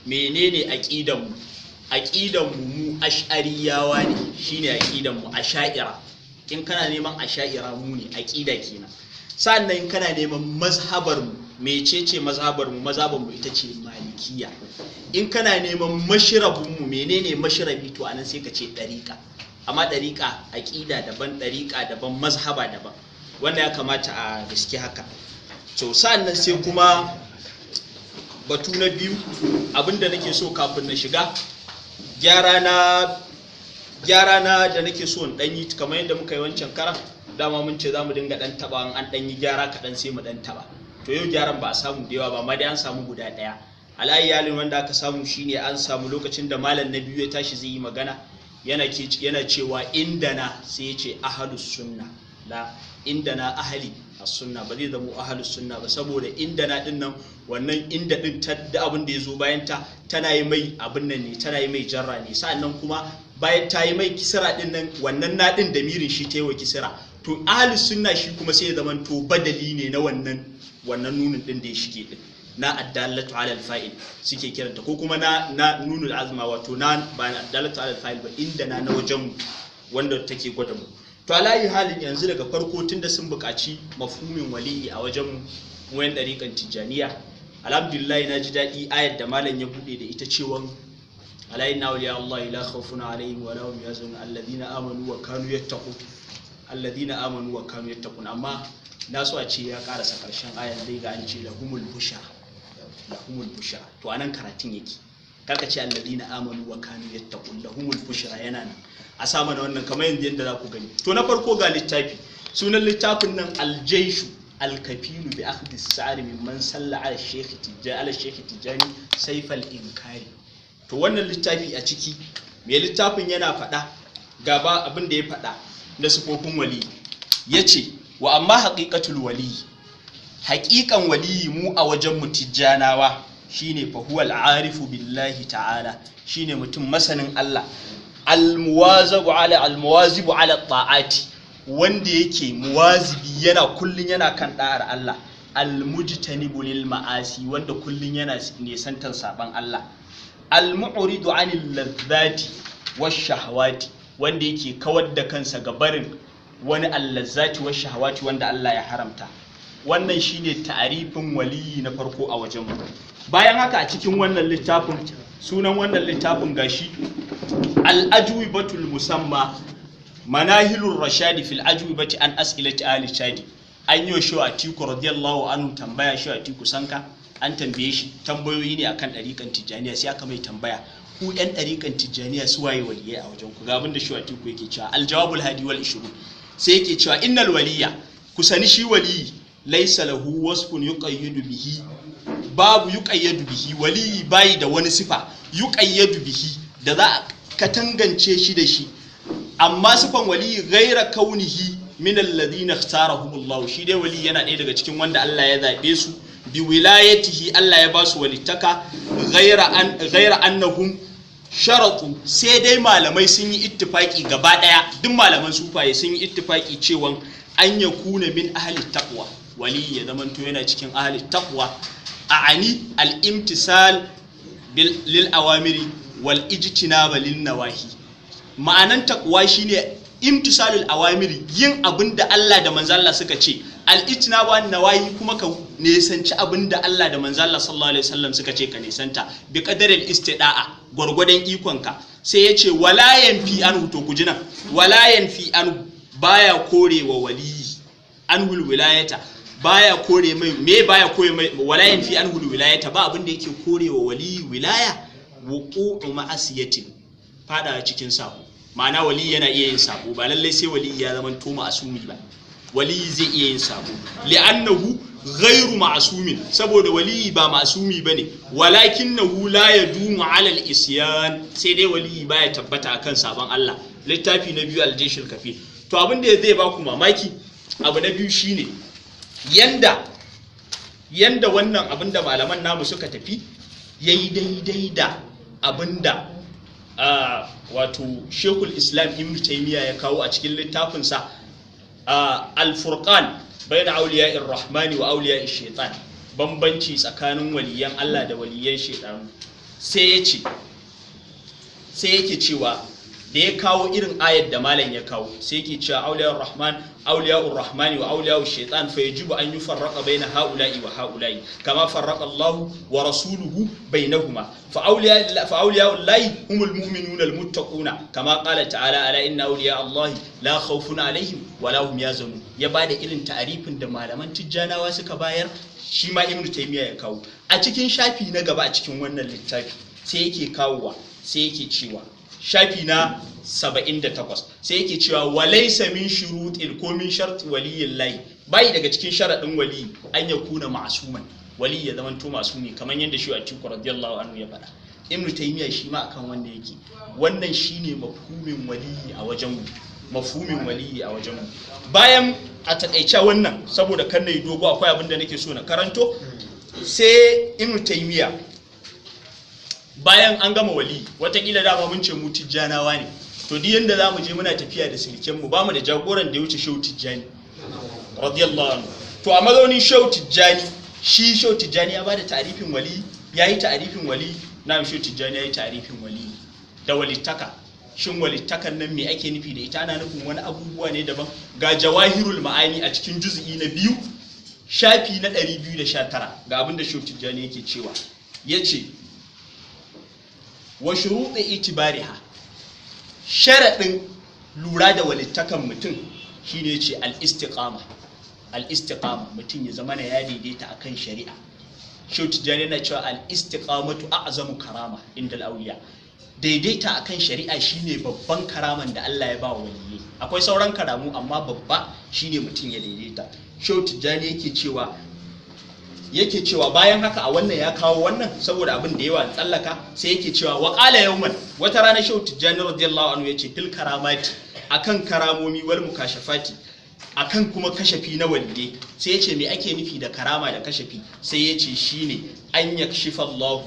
menene aqidan mu ash'ariyawa ne shine aqidan mu asha'ira in kana neman asha'ira mu ne aqida kenan sannan kana neman mazhabar mu mecece mazhabar mu ita ce malikiya in kana neman mashrabun mu menene mashrabi to anan sai ka ce dariqa amma dariqa aqida daban dariqa daban mazhaba daban wanda ya kamata a gaske haka to sannan sai kuma batu na biyu abinda nake so kafin na shiga gyara na da nake so in danyi kamar yadda muka yi wancan karan dama mun ce zamu dinga dan taba an dan yi gyara kadan sai mu dan taba to yau gyaran ba a samu da yawa ba amma dai an samu guda daya alayyalin wanda aka samu shine an samu lokacin da malam na biyu ya tashi zai yi magana yana cewa indana sai ya ce ahlus sunna la indana ahli as-sunna ba zai zama ahlus sunna ba saboda indana din nan wannan inda din da abin da yazo bayan ta tana yi mai abin nan ne tana yi mai jarra ne sannan kuma bayan ta yi mai kisra din nan wannan na din da mirin shi ta yi wa kisra to ahlus sunna shi kuma sai ya zama to badali ne na wannan nunin din da ya shige din na addalatu ala alfa'il suke kiranta ko kuma na nunul azma wato na ba addalatu ala alfa'il ba inda na wajen wanda take gwada mu to alayi halin yanzu daga farko tunda sun buƙaci mafhumin waliyi a wajen mu yan dariƙan tijaniya alhamdulillah na ji daɗi ayar da malam ya bude da ita cewa ala inna awliya Allah la khawfun alaihim wa lahum yahzanun alladhina amanu wa kanu yattaqun amma na so a ce ya karasa karshen ayan dai ga an ce lahumul bushra to anan karatun yake karka ce alladina amanu wa kanu yattaqun lahumul bushra yana nan a sa mana wannan kamar yadda za ku gani to na farko ga littafi sunan littafin nan aljayshu alkafilu bi akhdhi as-sa'ri mimman salla ala shaykh tijani sayfal inkari to wannan littafi a ciki mai littafin yana faɗa gaba abin da ya faɗa na sifofin wali yace wa amma haqiqatul wali haqiqan wali mu a wajen mu tijjanawa shine fa huwal arifu billahi ta'ala shine mutum masanin Allah almuwazibu ala ta'ati wanda yake muwazibi yana kullun yana kan da'ar Allah almujtanibu lil ma'asi wanda kullun yana nesantan saban Allah almu'ridu 'anil ladhati wash shahawati wanda yake kawar da kansa ga barin wani allazati wash shahawati wanda Allah ya haramta wannan shine ta'arifin waliyi na farko a wajen mu bayan haka a cikin wannan littafin sunan wannan littafin gashi al-ajwibatul musamma manahilur rashadi fil ajwibati an as'ilati ahli shadi an yi shi a tiku radiyallahu anhu tambaya shi a tiku sanka an tambaye shi tambayoyi ne akan dariƙan tijaniya sai aka mai tambaya ku ɗan dariƙan tijaniya su waye waliyai a wajen ku ga abin da shi a tiku yake cewa al-jawabul hadi wal 20 sai yake cewa innal waliya ku sani shi waliyi laysa lahu wasfun yuqayyadu bihi babu yuqayyadu bihi waliyi bai da wani sifa yuqayyadu bihi da za ka tangance shi da shi amma sifan waliyi ghaira kaunihi min alladhina ikhtarahumullah shi dai wali yana ɗaya daga cikin wanda Allah ya zabe su bi wilayatihi Allah ya ba su walittaka ghaira annahum sharatu sai dai malamai sun yi ittifaki gaba daya, duk malaman sufaye sun yi ittifaki cewa an yakuna min ahli taqwa, wali ya zamanto yana cikin ahli taqwa, a'ani al-imtisal lil awamiri wal ijtinaba lin nawahi. Ma'anan taqwa shine imtisalul awamiri, yin abinda Allah da manzo Allah suka ce, al-ijtinaba wan nawahi kuma ka nesanci abinda Allah da manzo Allah sallallahu alaihi wasallam suka ce ka nesanta, bi qadaril istida'a, gwargwadon ikonka. Sai ya ce wala yanfi anhu, to kujina wala yanfi anhu, baya korewa wali anhul wilayata, baya kore mai, me baya kore mai wala yanfi anhul wilayata, ba abinda yake korewa wali wilaya, wuqu'u ma'asiyatin, fada cikin sabo. Ma'ana wali yana iya yin sabo, ba lallai sai wali ya zama to ma'asumi ba, wali zai iya yin sabo, li'annahu ghairu ma'sumin, saboda wali ba ma'sumi bane, walakinahu la yadumu 'ala al-isyan, sai dai wali baya tabbata akan sabon Allah. Littafi na biyu al-jayshul kafir. To abin da zai ba ku mamaki, abu na biyu shine yanda wannan abin da malaman namu suka tafi yayi daidai da abinda wato Sheikhul Islam Ibn Taymiyyah ya kawo a cikin littafinsa Al-Furqan bayna awliya'ir rahmani wa awliya'ish shaitan, bambanci tsakanin waliyan Allah da waliyan shaitan. Sai yake cewa da ya kawo irin ayat da malam ya kawo, sai yake cewa awliya'ur rahmani wa awliya'ush shaitan fa yajibu an yufarraqa baina haula'i wa haula'i kama farraqa Allah wa rasuluhu bainahuma, fa awliya'ul lahi humul mu'minuna almuttaquna kama qala ta'ala ala inna awliya Allah la khawfun alaihim wa la hum yazunun. Ya bada irin ta'arifin da malaman tijjanawa suka bayar, shi ma Ibn Taymiyyah ya kawo a cikin shafi na gaba a cikin wannan littafi. Sai yake kawowa, sai yake cewa shafi na 78, sai yake cewa walaysa min shurutil ko min sharti waliyil lahi, bai daga cikin sharadin wali an yakuna ma'suman, wali ya zama to masumi, kamar yadda shi a cikin radiyallahu anhu ya faɗa. Ibn Taymiyyah shi ma akan wanda yake, wannan shine mafhumin wali a wajen mu, mafhumin wali a wajen mu. Bayan a takaice wannan, saboda kan nayi dogo akwai abin da nake so na karanto, sai Ibn Taymiyyah bayan an gama wali, watakila dama mun ce mu tijjanawa ne, to duk yanda zamu je muna tafiya da silken mu, bamu da jagoran da ya wuce Shehu Tijjani radiyallahu anhu. To a mazaunin Shehu Tijjani, shi Shehu Tijjani ya bada ta'arifin wali, yayi ta'arifin wali, na Shehu Tijjani yayi ta'arifin wali da walittaka. Shin walittakan nan me ake nufi da ita? Ana nufin wani abubuwa ne daban. Ga Jawahirul Ma'ani a cikin juz'i na 2 shafi na 219 ga abinda Shehu Tijjani yake cewa, yace wa shuruɗi itibariha, sharaɗin lura da walittakan mutum shine yace al-istiqama, mutum ya zama ya daidaita akan shari'a. Shehu Tijjani yana cewa al-istiqamatu a'zamu karama inda al-awliya, daidaita akan shari'a shine babban karaman da Allah ya ba wa waliyyi. Akwai sauran karamu amma babba shine mutum ya daidaita. Shehu Tijjani yake cewa bayan haka a wannan ya kawo wannan saboda abin da yawa tsallaka, sai yake cewa wa qala yawman, wata rana Shehu Tijjani radiyallahu anhu yace fil karamati, akan karamomi wal mukashafati, akan kuma kashafi na waliyyi. Sai yace me ake nufi da karama da kashafi? Sai yace shine an yakshifa Allah,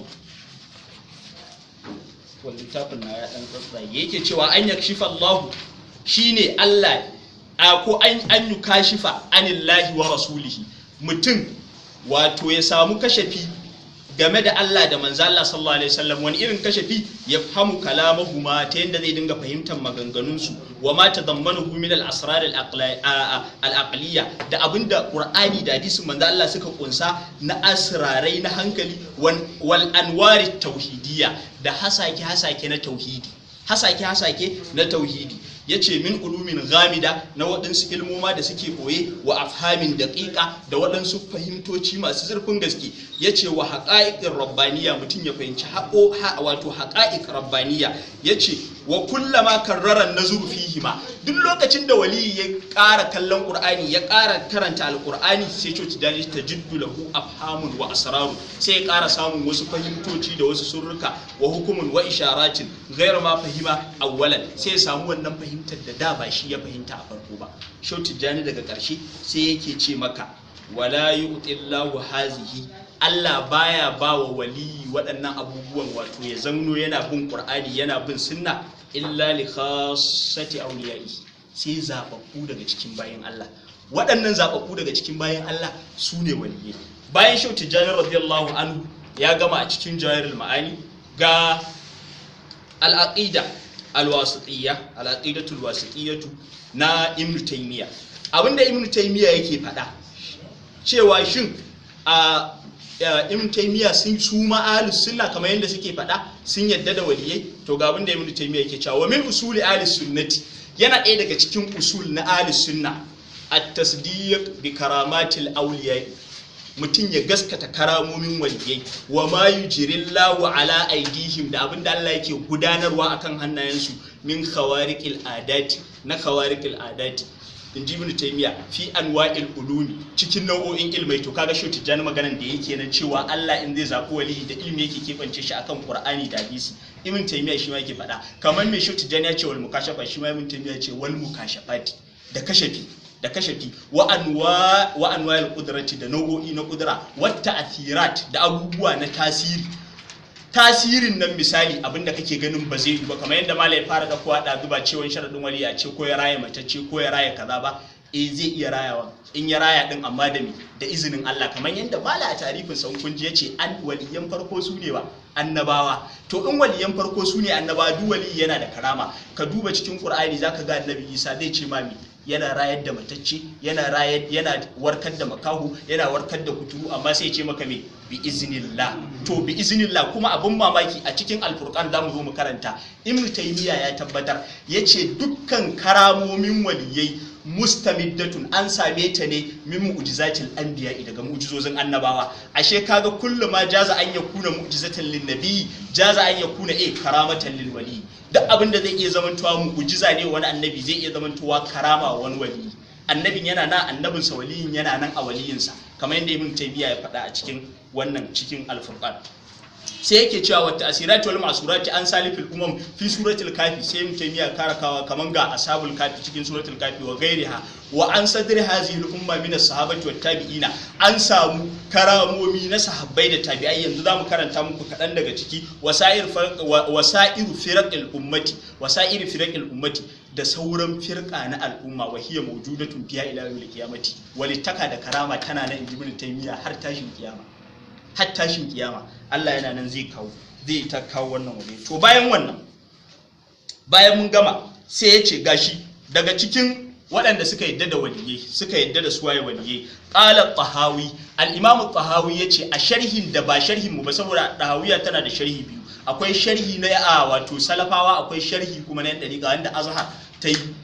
wanda tafin na ya dan tsatsaye, yake cewa an yakshifa Allah shine Allah ko an yukashifa anillahi wa rasulihi, mutum wato ya samu kashafi game da Allah da manzo Allah sallallahu alaihi wasallam. Wani irin kashafi? Ya fahimu kalamahuma, ta yanda zai dinga fahimtar maganganun su, wa ma tadammanuhu min al-asrar al-aqliyya, da abinda Qur'ani da hadisin manzo Allah suka kunsa na asrarai na hankali, wal anwari tauhidiyya, da hasake na tauhidi, hasake na tauhidi. Yace min ulumin ghamida, na waɗansu ilmoma da suke koye, wa afhamin daqiqa, da waɗansu fahimtoci masu zurfin gaske. Yace wa haqa'iqir rabbaniya, mutum ya fahimci wato haqa'iq rabbaniya. Yace wa kullama karrara nazuru fihima, duk lokacin da wali ya ƙara kallon Qur'ani, ya ƙara karanta al-Qur'ani, sai coci dali tajiddu lahu afhamun wa asraru, sai ya ƙara samun wasu fahimtoci da wasu surruka, wa hukumun wa isharatin ghayra ma fahima awwalan, sai ya samu wannan fahimtar da ba shi ya fahimta a farko ba. Shehu Tijjani daga ƙarshe sai yake ce maka wala yu'tillahu hazihi Allah baya ba wa waliyi waɗannan abubuwan, wato ya zamno yana bin Qur'ani yana bin sunna illa li khassati awliyai, sai zababbu daga cikin bayan Allah. Waɗannan zababbu daga cikin bayan Allah su ne waliyai. Bayan Shehu Tijjani radiyallahu anhu ya gama a cikin Jawahirul Ma'ani, ga al-aqida al-wasitiyya, al-aqidatul wasitiyyatu na Ibn Taymiyyah. Abinda Ibn Taymiyyah yake faɗa cewa shin a Ibn Taymiyyah sun su ma'alus sunna kamar yadda suke faɗa sun yadda da waliyai, to ga abinda Ibn Taymiyyah yake cewa min usuli ahlus sunnati, yana ɗaya daga cikin usul na ahlus sunna at-tasdiq bi karamatil awliya, mutum ya gaskata karamomin waliyai, wa ma yujrillahu ala aidihim, da abinda Allah yake gudanarwa akan hannayensu, min khawariqil adati, na khawariqil adati, inji Ibn Taymiyyah, fi anwa'il ulumi, cikin nau'o'in ilmai. To kaga Shehu Tijjani maganan da yake nan cewa Allah in zai zaɓi waliyi da ilmi yake kebance shi akan Qur'ani da hadisi. Ibn Taymiyyah shi ma yake faɗa, kamar me Shehu Tijjani ya ce wal mukashafa, shi ma Ibn Taymiyyah ya ce wal mukashafati, da kashafi wa anwa'il qudrati, da nau'o'i na qudra, wa ta'thirat, da abubuwa na tasirin nan. Misali abinda kake ganin ba zai yi ba, kamar yadda malai fara da kowa da zuba cewa sharadin wali a ce ko ya raya matacce ko ya raya kaza ba, zai iya rayawa in ya raya din, amma da izinin Allah, kamar yadda malai a tarifin sa kun ji yace an waliyan farko su ne ba annabawa. To in waliyan farko su ne annabawa, duk wali yana da karama. Ka duba cikin Qur'ani zaka ga Annabi Isa zai ce mami yana rayar da matacce, yana warkar da makahu, yana warkar da kuturu, amma sai ya ce maka me bi iznillah. To bi iznillah kuma abun mamaki a cikin Al-Furqan zamu zo mu karanta, Ibn Taymiyyah ya tabbatar, yace dukkan karamomin waliyai mustamiddatun, an same ta ne min mu'jizatil anbiya, daga mu'jizozin annabawa. Ashe kaga kullu ma jaza an yakuna mu'jizatan lin nabi, jaza an yakuna karamatan lil wali. Duk abinda zai iya zamantowa mu'jiza ne wani annabi, zai iya zamantowa karama wani wali. Annabin yana nan, annabinsa waliyin yana nan a waliyinsa, kamar yadda Ibn Taymiyyah ya faɗa a cikin cikin Al-Furqan. Sai yake cewa wa ta'sirati wal ma'surati an salifil umam fi suratul kafi, sai Ibn Taymiyyah karakawa kaman ga ashabul kafi cikin suratul kafi wa gairiha, wa an sadri hazihi al umma min as-sahabati wat tabi'ina, an samu karamomi na sahabbai da tabi'ai. Yanzu zamu karanta muku kadan daga ciki, wasairu firaqil ummati, da sauran firqa na al'umma, wa hiya mawjudatun fiha ila yawmil qiyamati, walittaka da karama tana nan inji Ibn Taymiyyah har tashin kiyama. Allah yana nan zai ta kawo wannan waje. To bayan mun gama sai ya ce gashi daga cikin waɗanda suka yadda da waliyai, suka yadda da suwaye waliyai, qala tahawi, al-imam tahawi yace a sharhin da ba sharhin mu ba, saboda tahawiya tana da sharhi biyu, akwai sharhi na wato salafawa, akwai sharhi kuma na yan dariqa wanda azhar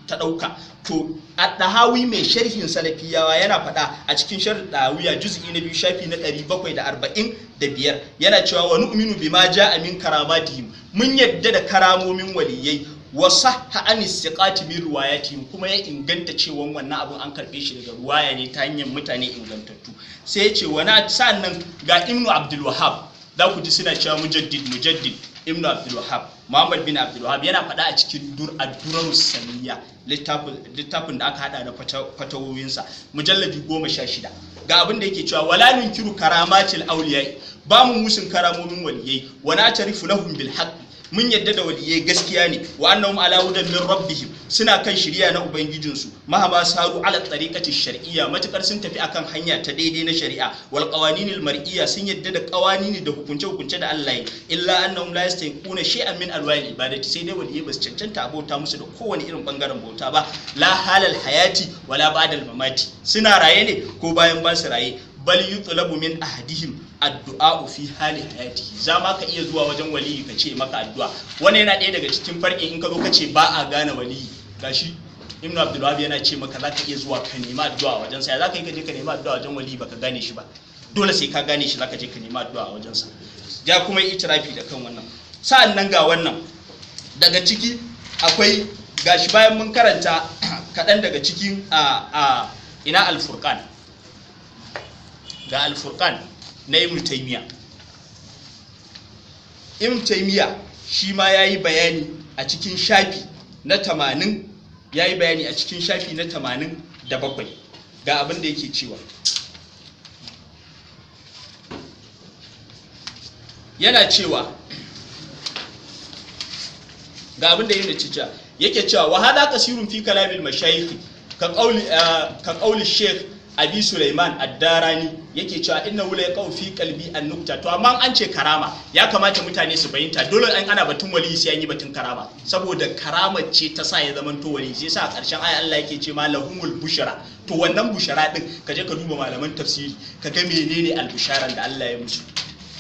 ta dauka. To at-tahawi mai sharhin salafiyawa yana faɗa a cikin sharh tahawiya juz'i na 2 shafi na 745, yana cewa wa nu'minu bima ja'a min karamatihim, mun yadda da karamomin waliyai, wa sahha an istiqati min riwayatihim, kuma ya inganta cewa wannan abun an karbe shi daga ruwaya ne ta hanyar mutane ingantattu. Sai ya ce wani sannan ga Ibn Abdul Wahhab, za ku ji suna cewa mujaddid Ibn Abdul Wahhab, Muhammad bin Abdul Wahhab yana faɗa a cikin ad-durarus samiyya, littafin da aka hada da fatawoyinsa, mujalladi 16, ga abin da yake cewa wala nunkiru karamatil awliya, ba mu musun karamomin waliyai, wa na tarifu lahum bil haqq, mun yadda da waliyai gaskiya ne, wa annahum ala hudan min rabbihim, suna kan shari'a na ubangijinsu, mahama saru ala tariqati shar'iyya, matakar sun tafi akan hanya ta daidai na shari'a, wal qawaninil mar'iyya, sun yadda da qawanini da hukunce da Allah ya, illa annahum la yastanquna shay'an min alwa'il ibadati, sai dai waliyai basu cancanta abota musu da kowane irin bangaren bauta ba, la halal hayati wala ba'dal mamati, suna raye ne ko bayan ba su raye, bal yutlabu min ahadihim addu'a fi hali hayatihi, za ma ka iya zuwa wajen waliyi ka ce maka addu'a. Wannan yana ɗaya daga cikin farkin in ka zo ka ce ba a gane waliyi, gashi Ibn Abdul Wahhab yana ce maka za ka iya zuwa ka nema addu'a a wajen sa. Ya za ka yi ka je ka nema addu'a a wajen waliyi baka gane shi ba, dole sai ka gane shi za ka je ka nema addu'a a wajen sa. Ya kuma yi itirafi da kan wannan. Sa'an nan ga wannan daga ciki akwai, gashi bayan mun karanta kaɗan daga cikin ina Al-Furqan, ga Al-Furqan na Ibn Taymiyyah. Ibn Taymiyyah shi ma yayi bayani a cikin shafi na 80, yayi bayani a cikin shafi na 87, ga abin da yake cewa yana cewa ga abin da yake cewa wa hada kasirun fi kalamil mashayikh ka qauli sheikh abi sulaiman ad-darani yake cewa innahu la yaqau fi qalbi an-nukta. To amma an ce karama ya kamata mutane su bayyanta, dole an ana batun wali sai an yi batun karama, saboda karama ce ta sa ya zaman to wali. Sai sa a ƙarshen aya Allah yake ce ma lahumul bushara. To wannan bushara din ka je ka duba malaman tafsiri ka ga menene al-busharan da Allah ya musu,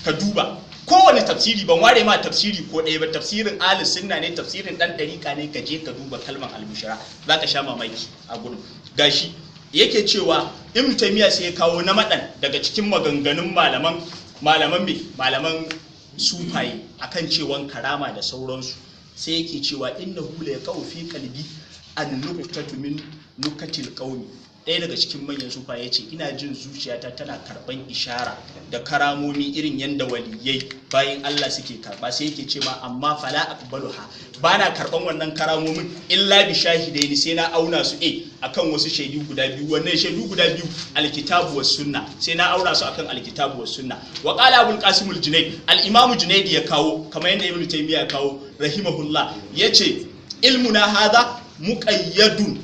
ka duba kowane tafsiri, ban ware ma tafsiri ko ɗaya ba, tafsirin ahlus sunna ne, tafsirin dan dariƙa ne, ka je ka duba kalmar al-bushara zaka sha mamaki a gurin. Gashi yake cewa Ibn Taymiyyah sai ya kawo na madan daga cikin maganganun malaman sufaye akan cewan karama da sauransu, sai yake cewa innahu la yaqau fi qalbi an nuqtatu min nukatil qaumi. Ɗaya daga cikin manyan sufaye ya ce ina jin zuciyata tana karɓan ishara da karamomi irin yadda waliyai bayan Allah suke karɓa. Sai yake ce ma amma fala aqbaluha, ba na karɓan wannan karamomin illa bi shahidaini, sai na auna su akan wasu shaidu guda biyu. Wannan shaidu guda biyu alkitabu was sunna, sai na auna su akan alkitabu was sunna. Wa qala abul qasim al junayd, al imam junayd ya kawo kamar yadda ibn taymiya ya kawo rahimahullah, yace ilmuna hadha muqayyadun,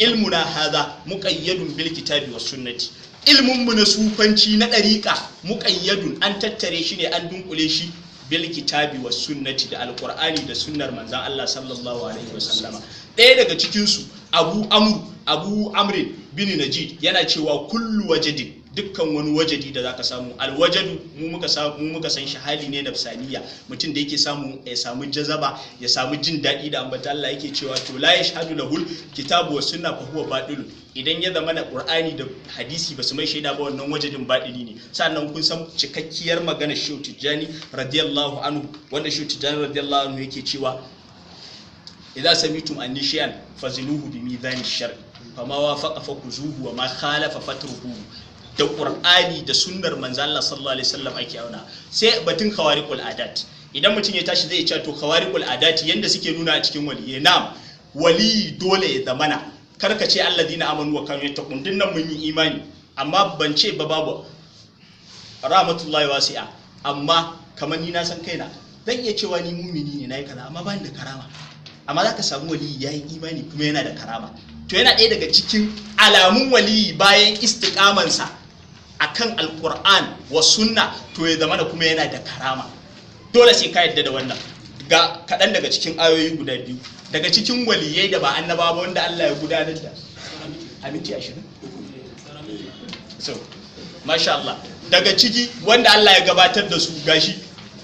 ilmuna hadha muqayyadun bil kitabi was sunnati. Ilmun mu na sufanci na dariqa muqayyadun, an tattare shi ne, an dunkule shi bil kitabi was sunnati, da alqur'ani da sunnar manzon Allah sallallahu alaihi wasallama. Ɗaya daga cikin su Abu Amr bin Najid yana cewa kullu wajadin, dukkan wani wajadi da zaka samu, alwajadu mu muka san shi hali ne nafsaniya, mutum da yake ya samu jazaba, ya samu jin daɗi da ambata Allah. Yake cewa to la yashhadu lahul kitabu was sunna fa huwa batilun. Idan ya zama na Qur'ani da hadisi basu mai shaida ba, wannan wajadin batili ne. Sannan kun san cikakkiyar magana Shehu Tijjani radiyallahu anhu, wanda Shehu Tijjani radiyallahu anhu yake cewa idza samitum anni shay'an fazinuhu bi mizani shar fama wafaqa fakuzuhu wa ma khalafa fatruhu. Da Qur'ani da sunnar manzo Allah sallallahu alaihi wasallam ake auna. Sai batun khawariqul adat, idan mutum ya tashi zai ce to khawariqul adat yanda suke nuna a cikin waliyyi, na'am wali dole ya zamana, karka ce alladina amanu wa kanu yattaqun, dinnan mun yi imani, amma ban ce ba babu rahmatullahi wasi'a, amma kamar ni na san kaina zan iya cewa ni mumini ne nayi kaza amma ba ni da karama. Amma zaka samu wali yayi imani kuma yana da karama. To yana ɗaya daga cikin alamun wali bayan istiqamansa akan alquran wa sunna, to ya zama da kuma yana da karama. Dole sai ka yadda da wannan. Ga kaɗan daga cikin ayoyi guda biyu daga cikin waliyai da ba annaba ba wanda Allah ya gudanar da aminci 20. So masha Allah, daga ciki wanda Allah ya gabatar da su gashi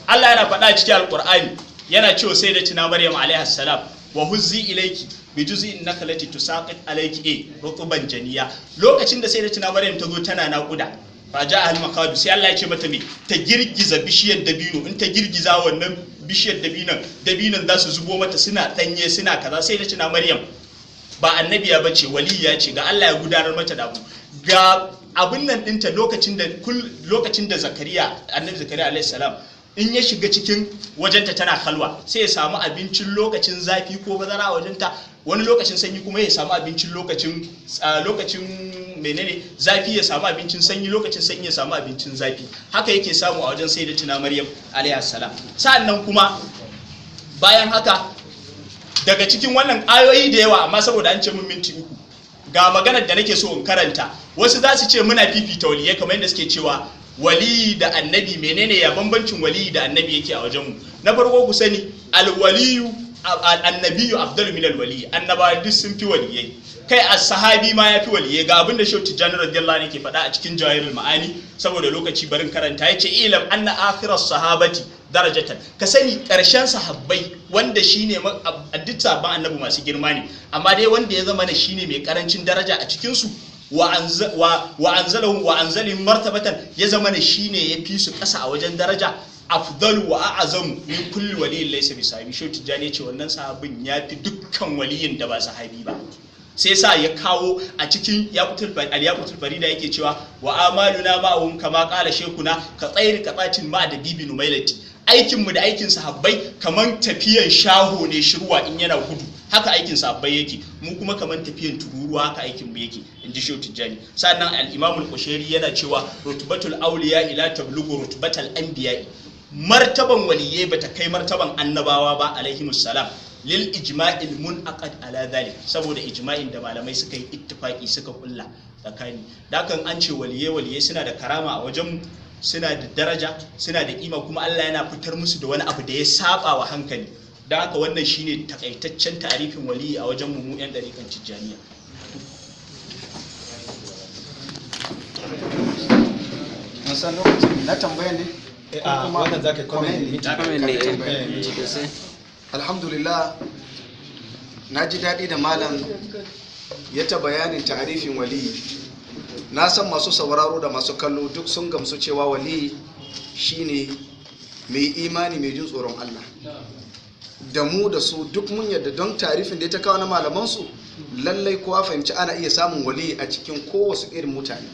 Allah yana faɗa cikin alqur'ani, yana cewa sai da tuna Maryam alaiha salam wa huzzi ilayki bi juz'in nakalati tusaqit alayki rutuban janiya. Lokacin da sai da tuna Maryam ta zo tana naƙuda, fa ja'a al-maqadu, sai Allah ya ce mata me, ta girgiza bishiyar dabino. In ta girgiza wannan bishiyar dabinan za su zubo mata, suna danye suna kaza. Sai da tuna Maryam ba annabiya bace, waliya ce, ga Allah ya gudanar mata da abu. Ga abin nan dinta lokacin da Zakariya, annabi Zakariya alaihi salam, in ya shiga cikin wajenta tana kalwa, sai ya samu abincin lokacin zafi ko bazara a wajenta, wani lokacin sanyi kuma ya samu abincin lokacin menene zafi, ya samu abincin sanyi, lokacin sanyi ya samu abincin zafi. Haka yake samu a wajen sayyidatina Maryam alayha salam. Sa'annan kuma bayan haka daga cikin wannan ayoyi da yawa, amma saboda an ce mun minti 3 ga maganar da nake so in karanta. Wasu za su ce muna fifita waliyai kamar yadda suke cewa wali da annabi, menene ya bambancin wali da annabi yake a wajenmu? Na farko ku sani alwaliyu annabiyu afdalu min alwali, annaba duk sun fi waliyai, kai as-sahabi ma yafi waliyai. Ga abinda Shehu Tijjani radiyallahu anhu yake faɗa a cikin Jawahirul Ma'ani, saboda lokaci barin karanta, yace ilam anna akhiras sahabati darajatan, ka sani karshen sahabbai wanda shine duk sabban annabi masu girma ne, amma dai wanda ya zama ne shine mai karancin daraja a cikin su, wa anzalihim martabatan, ya zama ne shine ya fi su kasa a wajen daraja, afdalu wa a'zamu min kulli waliyin laysa bi sahabi. Shehu Tijjani ya ce wannan sahabin ya fi dukkan waliyin da ba sahabi ba. Sai sa ya kawo a cikin yaqutul farida yake cewa wa amaluna ma'ahum kama qala shekuna ka tsayri qatatin ma da bibi numailati. Aikin mu da aikin sahabbai kaman tafiyan shaho ne shirwa in yana gudu, haka aikin sahabbai yake, mu kuma kaman tafiyan tururuwa haka aikin mu yake, inji Shehu Tijjani. Sannan al-Imam al-Qushairi yana cewa rutbatul awliya ila tablughu rutbatal anbiya, martaban waliyai bata kai martaban annabawa ba alaihimus salam lil ijma'il munaqad ala dhalik, saboda ijma'in da malamai suka yi ittifaki suka kulla tsakani. Dakan an ce waliyai suna da karama a wajen, suna da daraja, suna da kima, kuma Allah yana fitar musu da wani abu da ya saba wa hankali. Don haka wannan shine takaitaccen tarifin waliyi a wajen mu yan dariƙan Tijjaniya. mun san lokacin na tambayan ne wannan zaka comment ne. Alhamdulillah, na ji daɗi da malam ya ta bayanin ta'arifin waliyi. Na san masu sauraro da masu kallo duk sun gamsu cewa waliyi shine mai imani mai jin tsoron Allah. Da mu da su duk mun yadda don ta'arifin da ya ta kawo na malamansu, lallai kowa fahimci ana iya samun waliyi a cikin kowace irin mutane.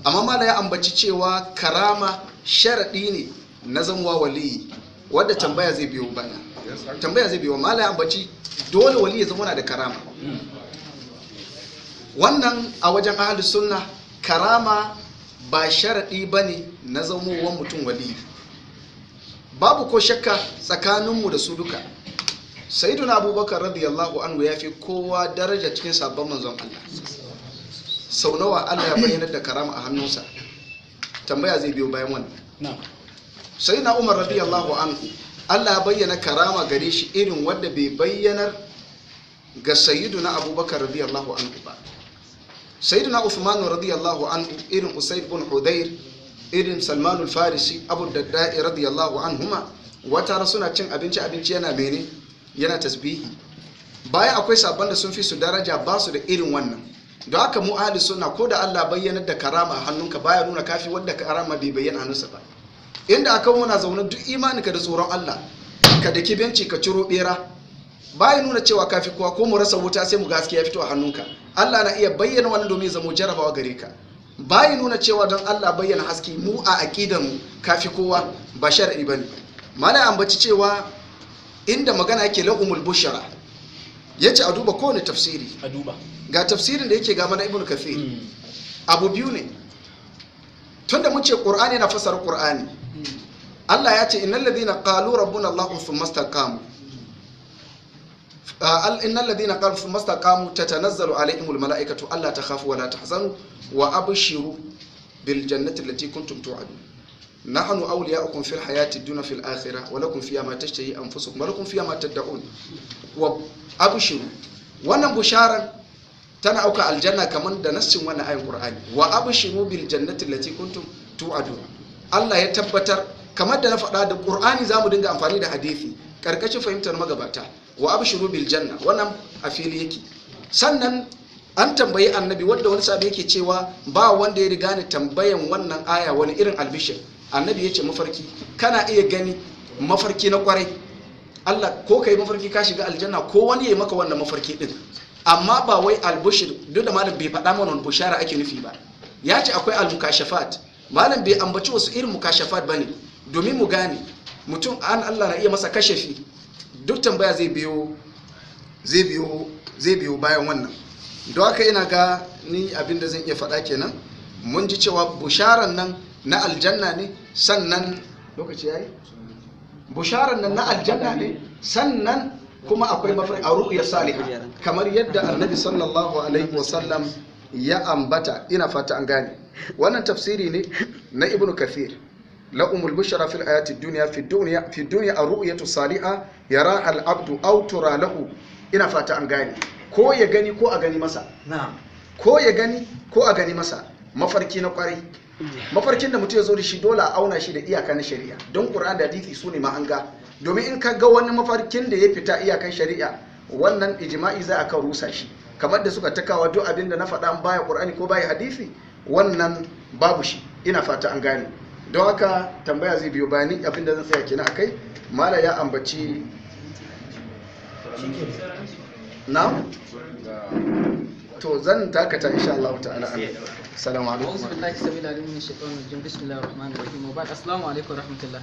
Amma mala ya ambaci cewa karama sharaɗi ne na zamuwa waliyi, wadda tambaya zai biyo baya. Tambaya zai biyo mala ya ambaci dole waliyi ya zama na da karama. Wannan a wajen ahlus sunna karama ba sharaɗi bane na zamowar mutum waliyi. Babu ko shakka tsakaninmu da su duka. Sayyiduna Abubakar radiyallahu anhu ya fi kowa daraja cikin sabon manzon Allah. Sau nawa Allah ya bayyana da karama a hannunsa? Tambaya zai biyo bayan wannan. Sayyidina Umar radiyallahu anhu Allah ya bayyana karama gare shi irin wanda bai bayyanar ga Sayyiduna Abubakar radiyallahu anhu ba. Sayyiduna Uthman radiyallahu anhu irin Usayd ibn Hudayr, irin Salman al-Farisi, Abu Darda radiyallahu anhuma, wata suna cin abinci yana mene? Yana tasbihi. Bayan akwai sabon da sun fi su daraja ba su da irin wannan. Don haka mu ahli sunna ko da Allah bayyanar da karama a hannunka baya nuna kafi wanda karama bai bayyana hannunsa ba. Inda aka muna zaune duk imaninka da tsoron Allah ka daki benci ka ciro bera baya nuna cewa kafi kowa, ko mu rasa wuta sai mu gaskiya fito a hannunka. Allah na iya bayyana wannan domin zamo jarabawa gare ka. Baya nuna cewa don Allah bayyana haske mu a aqidar mu kafi kowa ba shar'i bane. Mana ambaci cewa inda magana yake lahumul bushara, yace a duba kowane tafsiri, A duba. ga tafsirin da yake ga mana Ibn Kathir. Abu biyu ne. Tunda mun ce Qur'ani na fasara Qur'ani, Allah ya ce innal ladina qalu rabbuna Allah thumma istaqamu innal ladina qalu thumma istaqamu tatanazzalu alaihimul malaikatu alla takhafu wa la tahzanu wa abshiru bil jannati allati kuntum tu'adun nahnu awliya'ukum fil hayati dunya fil akhirah wa lakum fiha ma tashtahi anfusukum wa lakum fiha ma tad'un wa abshiru. Wannan busharan tana auka aljanna kaman da nassin wannan ayin Qur'ani, wa abshiru bil jannati allati kuntum tu'adun. Allah ya tabbatar kamar da na faɗa da Qur'ani zamu dinga amfani da hadisi karkashin fahimtar magabata, wa abshiru bil janna, wannan a fili yake. Sannan an tambayi annabi wanda wani sahabi yake cewa ba wanda ya riga ni tambayan wannan aya wani irin albishir. Annabi yace mafarki, kana iya gani mafarki na kwarai. Allah ko kai mafarki ka shiga aljanna ko wani yayi maka wannan mafarki din. Amma ba wai albushir, duk da malam bai faɗa mana wani bushara ake nufi ba. Ya ce akwai almukashafat. Malam bai ambaci wasu irin mukashafat bane domin mu gane mutum an Allah na iya masa kashafi. Duk tambaya zai biyo bayan wannan. Don haka ina ga ni abin da zan iya faɗa kenan. Mun ji cewa busharan nan na aljanna ne, sannan lokaci yayi. Busharan nan na aljanna ne, sannan kuma akwai mafarki a ru'ya salihah kamar yadda Annabi sallallahu alaihi wasallam ya ambata. Ina fata an gane. Wannan tafsiri ne na Ibn Kathir. Lahumul bushra fil hayati dunya fi dunya ar-ru'yatu salihah yara al-abdu aw tura lahu. Ina fata an gane. Ko ya gani ko a gani masa. Ko ya gani ko a gani masa mafarki na kwarai. Mafarkin da mutum ya zo da shi dole a auna shi da iyaka na shari'a, don Qur'an da hadisi su ne mahanga. Domin in ka ga wani mafarkin da ya fita iyakan shari'a, wannan ijma'i za a kan rusa shi. Kamar da suka takawa duk abin da na faɗa baya Qur'ani ko baya hadisi, wannan babu shi. Ina fata an gane. Don haka tambaya zai biyo bayani, abin da zan tsaya kenan akai. Mala ya ambaci na to zan takata insha Allah ta'ala. Assalamu alaikum. A'udhu billahi samil alim min shaitanir rajim. Bismillahir rahmanir rahim. Wa ba'd. Assalamu alaikum wa rahmatullah.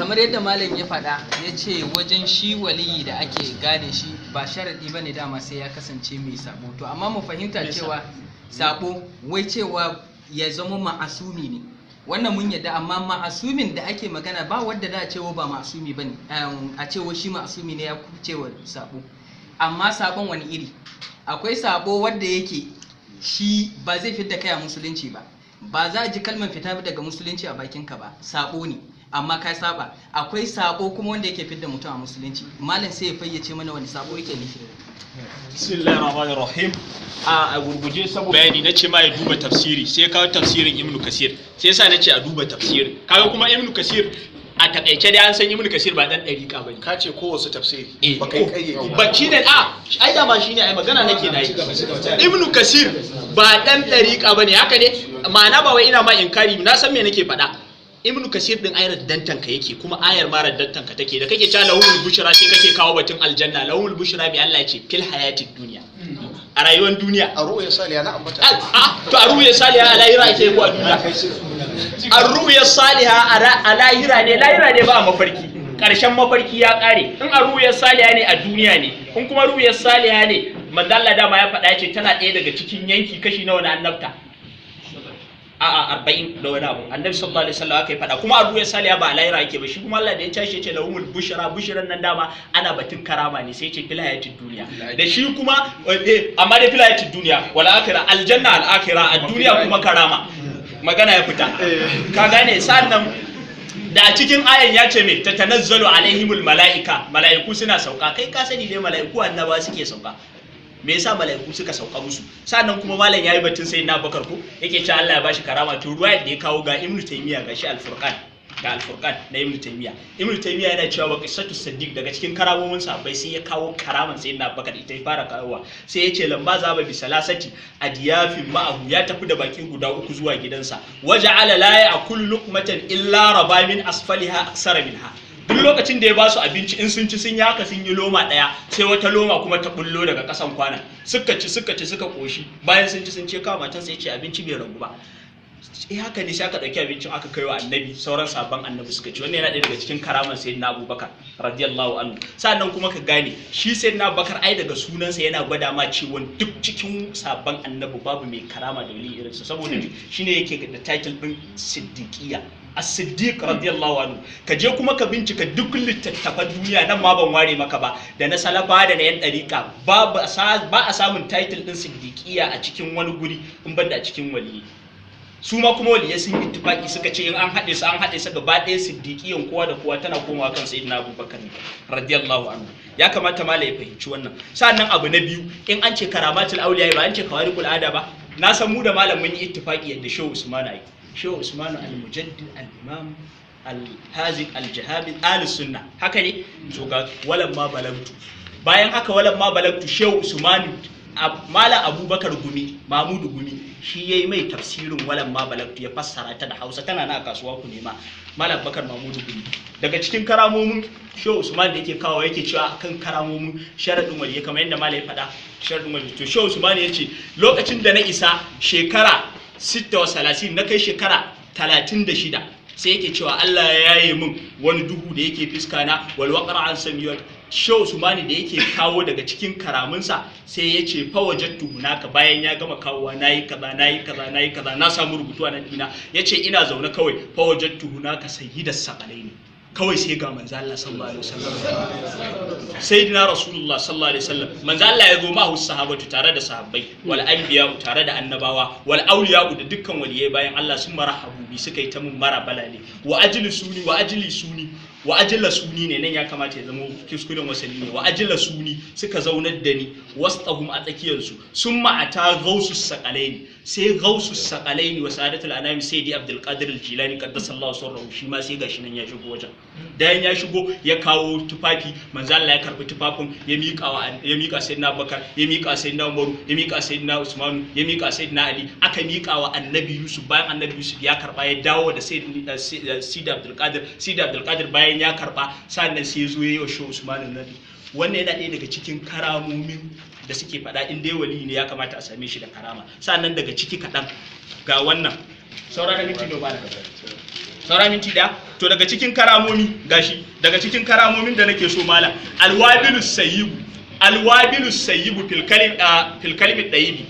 Kamar yadda malam ya faɗa, ya ce wajen shi waliyi da ake gane shi ba sharadi bane dama sai ya kasance mai sabo. To amma mu fahimta cewa sabo wai cewa ya zama ma'asumi ne. wannan mun yadda, amma ma'asumin da ake magana ba wadda da cewa ba ma'asumi bane, a cewa shi ma'asumi ne ya kucewa sabo. Amma sabon wani iri? Akwai sabo wadda yake shi ba zai fitar da kai a musulunci ba za a ji kalmar fita daga musulunci a bakinka ba, sabo ne amma kai saba. Akwai sabo kuma wanda yake fitar da mutum a musulunci. Malam sai ya fayyace mana wani sabo yake nufi. Bismillahir Rahmanir Rahim. A gurguje saboda bayani nace ma ya duba tafsiri, sai ya kawo tafsirin Ibn Kasir, sai yasa nace a duba tafsiri. Kaga kuma Ibn Kasir a takaice dai an san Ibn Kasir ba dan dariƙa bane. Ka ce ko wasu tafsiri ba kai kayyade ba shi ne ai da ma shine ai magana nake da yi. Ibn Kasir ba dan dariƙa bane, haka ne? Ma'ana ba wai ina ma inkari, na san me nake faɗa. Ibn Kasir din ayar dantanka yake, kuma ayar mara dantanka take da kake cewa lahul bushra sai kake kawo batun aljanna. Lahul bushra bi Allah ce fil hayatid dunya, a rayuwar duniya. a ru'ya saliha na ambata To a ru'ya saliha a lahira ake ko a duniya? A ru'ya saliha a lahira ne ba a mafarki. Karshen mafarki ya kare. In a ru'ya saliha ne a duniya ne, in kuma ru'ya saliha ne manzo Allah dama ya faɗa yace tana ɗaya daga cikin yanki kashi nawa na annabta. 40 da wani abu. Annabi sallallahu alaihi wasallam aka yi fada, kuma abu ya saliya ba a lahira yake ba. Shi kuma Allah da ya tashi yace lahumul bushra, bushran nan dama ana batun karama ne, sai yace fil hayatid dunya. Da shi kuma amma da fil hayatid dunya wal akhirah, aljanna al akhirah, a duniya kuma karama. Magana ya fita. Ka gane? Sannan da a cikin ayan ya ce me tatanazzalu alaihimul malaika, malaiku suna sauka. Kai ka sani dai malaiku annaba suke sauka. Me yasa malaiku suka sauka musu? Sannan kuma malam yayi batun sai na Bakar ko yake cewa Allah ya bashi karama. To ruwaya da ya kawo ga Ibn Taymiyyah gashi al-Furqan, ga al-Furqan na Ibn Taymiyyah. Ibn Taymiyyah yana cewa wa qissatu Siddiq daga cikin karamomin sahabbai sai ya kawo karaman sayyidina Bakar, ita ya fara kawowa. Sai ya ce lamba zaba bi salasati adiyafin ma'ahu, ya tafi da baki guda uku zuwa gidansa. Waja'ala la ya'kulu luqmatan illa raba min asfaliha aksara minha. Duk lokacin da ya ba su abinci, in sun ci sun yi haka sun yi loma ɗaya, sai wata loma kuma ta bullo daga ƙasan kwanan. Suka ci suka ƙoshi. Bayan sun ci sun ce kawo matan sai ce abinci bai ragu ba. Haka ne sai aka ɗauki abincin aka kai wa annabi, sauran sabon annabi suka ci. Wannan yana ɗaya daga cikin karaman sayyidina Abubakar radiyallahu anhu. Sannan kuma ka gane shi sayyidina Abubakar ai daga sunansa yana gwada ma cewa duk cikin sabon annabi babu mai karama da wali irinsa, saboda shine yake da title ɗin Siddiqiyya. As-Siddiq radiyallahu anhu. Ka je kuma ka bincika duk littattafan duniya, nan ma ban ware maka ba, da na salafa da na yan dariƙa, ba a samun title din Siddiqiyya a cikin wani guri in banda a cikin waliyi. Su ma kuma waliyai sun yi ittifaqi suka ce in an haɗe su gaba ɗaya Siddiqiyyan kowa da kowa tana komawa kan Sayyidina Abubakar radiyallahu anhu. Ya kamata mala ya fahimci wannan. Sannan abu na biyu, in an ce karamatul auliya ba an ce kawariqul ada ba, na san mu da malam mun yi ittifaqi yadda Shehu Usman ayi. Shehu Usman al-Mujaddid al-Imam al-Haziq al-Jahabi al-Sunna, haka ne? To ga walan ma balagtu. Bayan haka walan ma balagtu, Shehu Usman Malam Abubakar Gumi, Mahmudu Gumi, shi yayi mai tafsirin walan ma balagtu, ya fassara ta da Hausa, tana na kasuwa ku nema. Malam Bakar Mahmudu Gumi. Daga cikin karamomin Shehu Usman da yake kawo yake cewa akan karamomin sharadin waliyi kamar yadda Malam ya faɗa, sharadin waliyi. To Shehu Usman ya ce lokacin da na isa shekara 36 na kai shekara 36 sai yake cewa Allah ya yaye min wani duhu da yake fiska na wal waqra an samiyat. Shehu Usmani da yake kawo daga cikin karaminsa sai ya ce fa wajadtu hunaka, bayan ya gama kawowa nayi kaza na samu rubutu a nan dina, yace ina zaune kawai fa wajadtu hunaka sayyidas saqalaini, kawai sai ga manzo Allah sallallahu alaihi wasallam, sayyidina rasulullah sallallahu alaihi wasallam. Manzo Allah ya zo ma sahabatu tare da sahabbai, wal anbiya tare da annabawa, wal awliya da dukkan waliyai bayan Allah sun marahabu bi suka yi ta mun mara balale. Wa ajilla suni ne nan ya kamata ya zama kuskuren wasali ne. Wa ajilla suni suka zaunar da ni wasahum a tsakiyar su. Summa ata ghausus saqalaini, sai ghausus saqalaini wa sadatul anami sayyidi Abdul Qadir al-Jilani qaddasallahu sirrahu, shi ma sai gashi nan ya shigo wajen. Dan ya shigo ya kawo tufafi, manzo Allah ya karbi tufafin ya mika sayyidina Abubakar, ya mika sayyidina Umar, ya mika sayyidina Usman, ya mika sayyidina Ali, aka mika wa Annabi Yusuf. Bayan Annabi Yusuf ya karba ya dawo da sayyidi Abdul Qadir bayan ya karba, sannan sai ya zo yayi wa Shehu Usman nabi. Wannan yana ɗaya daga cikin karamomin da suke faɗa in dai wali ne ya kamata a same shi da karama. Sannan daga ciki kaɗan ga wannan saura minti da to daga cikin karamomi gashi, daga cikin karamomin da nake so malam, alwabilus sayyibu fil kalimi dayibi,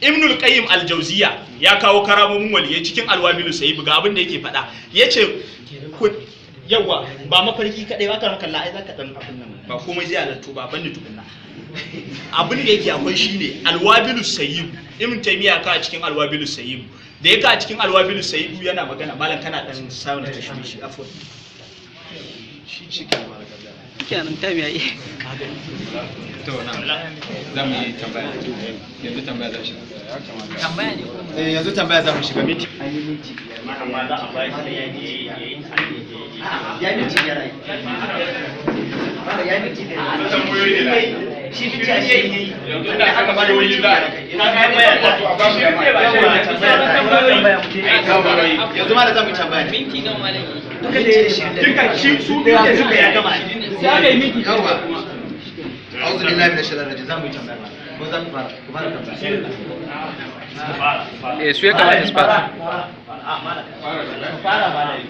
Ibnul Qayyim al-Jawziyya ya kawo karamomin waliyai cikin alwabilu sayyib ga abin da yake faɗa yace yawa ba mafarki kadai ba ka kalla ai zaka dan abin nan ba komai zai halatto ba banni tukunna abin da yake akwai shine alwabilu sayyib Ibn Taymiyyah ka cikin alwabilu sayyib da yake a cikin alwabilu sayyib yana magana malam kana dan sauna tashmishi afwan shi kenan ta biya yi to na za mu yi tambaya yanzu tambaya za shi tambaya ne yanzu tambaya za mu shiga miti amma za a bayar da yayi ya miti ya rai ya miti shi miti a shi yanzu da aka ba da wani da yanzu ma da za mu tambaya minti nawa malami duka shi su biyu da suka ya gama sai aka yi miki yawa a'udhu billahi minash shaitanir rajim zamu yi tambaya ko za mu fara ku fara tambaya su ya kamata su fara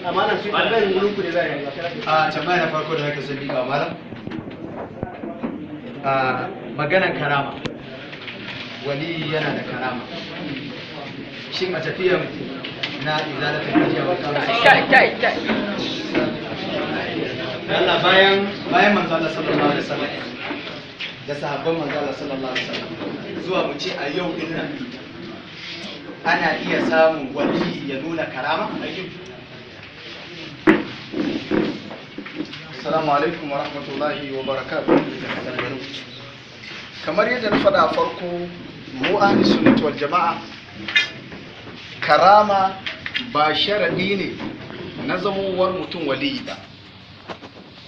amana shi tambayar wurin ku ne za a tambaya na farko da nake son diga malam maganar karama wali yana da karama shin a tafiyar na izalatul hajjiya wa Allah bayan manzo Allah sallallahu alaihi wasallam da sahabban manzo Allah sallallahu alaihi wasallam zuwa mu ce a yau din nan ana iya samun wali ya nuna karama. Assalamu alaikum wa rahmatullahi wa barakatuh. Kamar yadda na faɗa a farko, mu ahli sunnati wal jama'a, karama ba sharadi ne na zamowar mutum waliyi ba,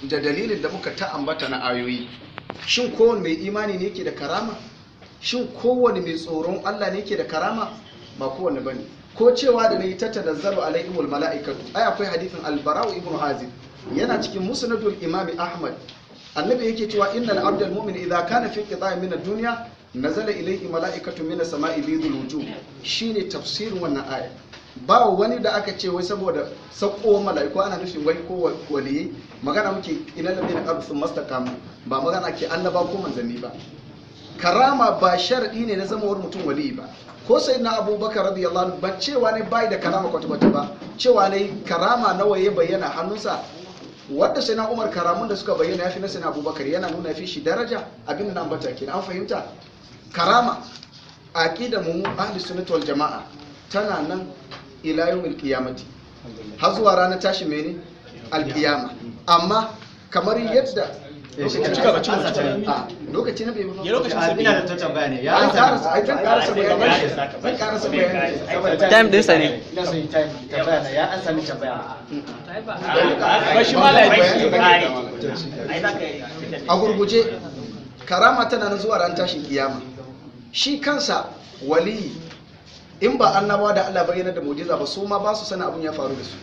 da dalilin da muka ta ambata na ayoyi. Shin kowane mai imani ne yake da karama? Shin kowane mai tsoron Allah ne yake da karama? Ba kowane bane. Ko cewa da nayi tatanazzalu alaihimul mala'ikatu, ai akwai hadithin al-Bara'u ibn Azib yana cikin musnadul Imam Ahmad. Annabi yake cewa innal abdal mu'min idza kana fi qita'in min ad-dunya nazala ilayhi mala'ikatu min as-sama'i bidul wujuh. Shine tafsirin wannan aya. Ba wani da aka ce wai saboda sako mala'iku ana nufin wai ko waliyyi, magana muke inal ladina qalu thumma istaqamu, ba magana ke annaba ko manzanni ba. Karama ba sharadi ne na zamawar mutum waliyi ba. Ko sai na Abubakar radiyallahu anhu ba cewa ne bai da karama kwata-kwata ba, cewa ne karama nawa ya bayyana hannunsa. Wanda sai na Umar karamun da suka bayyana ya fi na sai na Abubakar, yana nuna fi shi daraja, abin da nan bata kenan, an fahimta. Karama aqida mu ahli sunnati wal jama'a tana nan ila yawmil qiyamati, har zuwa ranar tashi mene alqiyama. Amma kamar yadda lokaci na bai ba, ina da tambaya ne ya an karasa ai kan karasa bayani, zan karasa bayani saboda time din sa ne ina son time tambaya na ya an sami tambaya ba shi a gurguje. Karama tana nan zuwa ran tashin kiyama. Shi kansa wali in ba annabawa da Allah bayyana da mu'jiza ba, su ma ba su sana abun ya faru da su.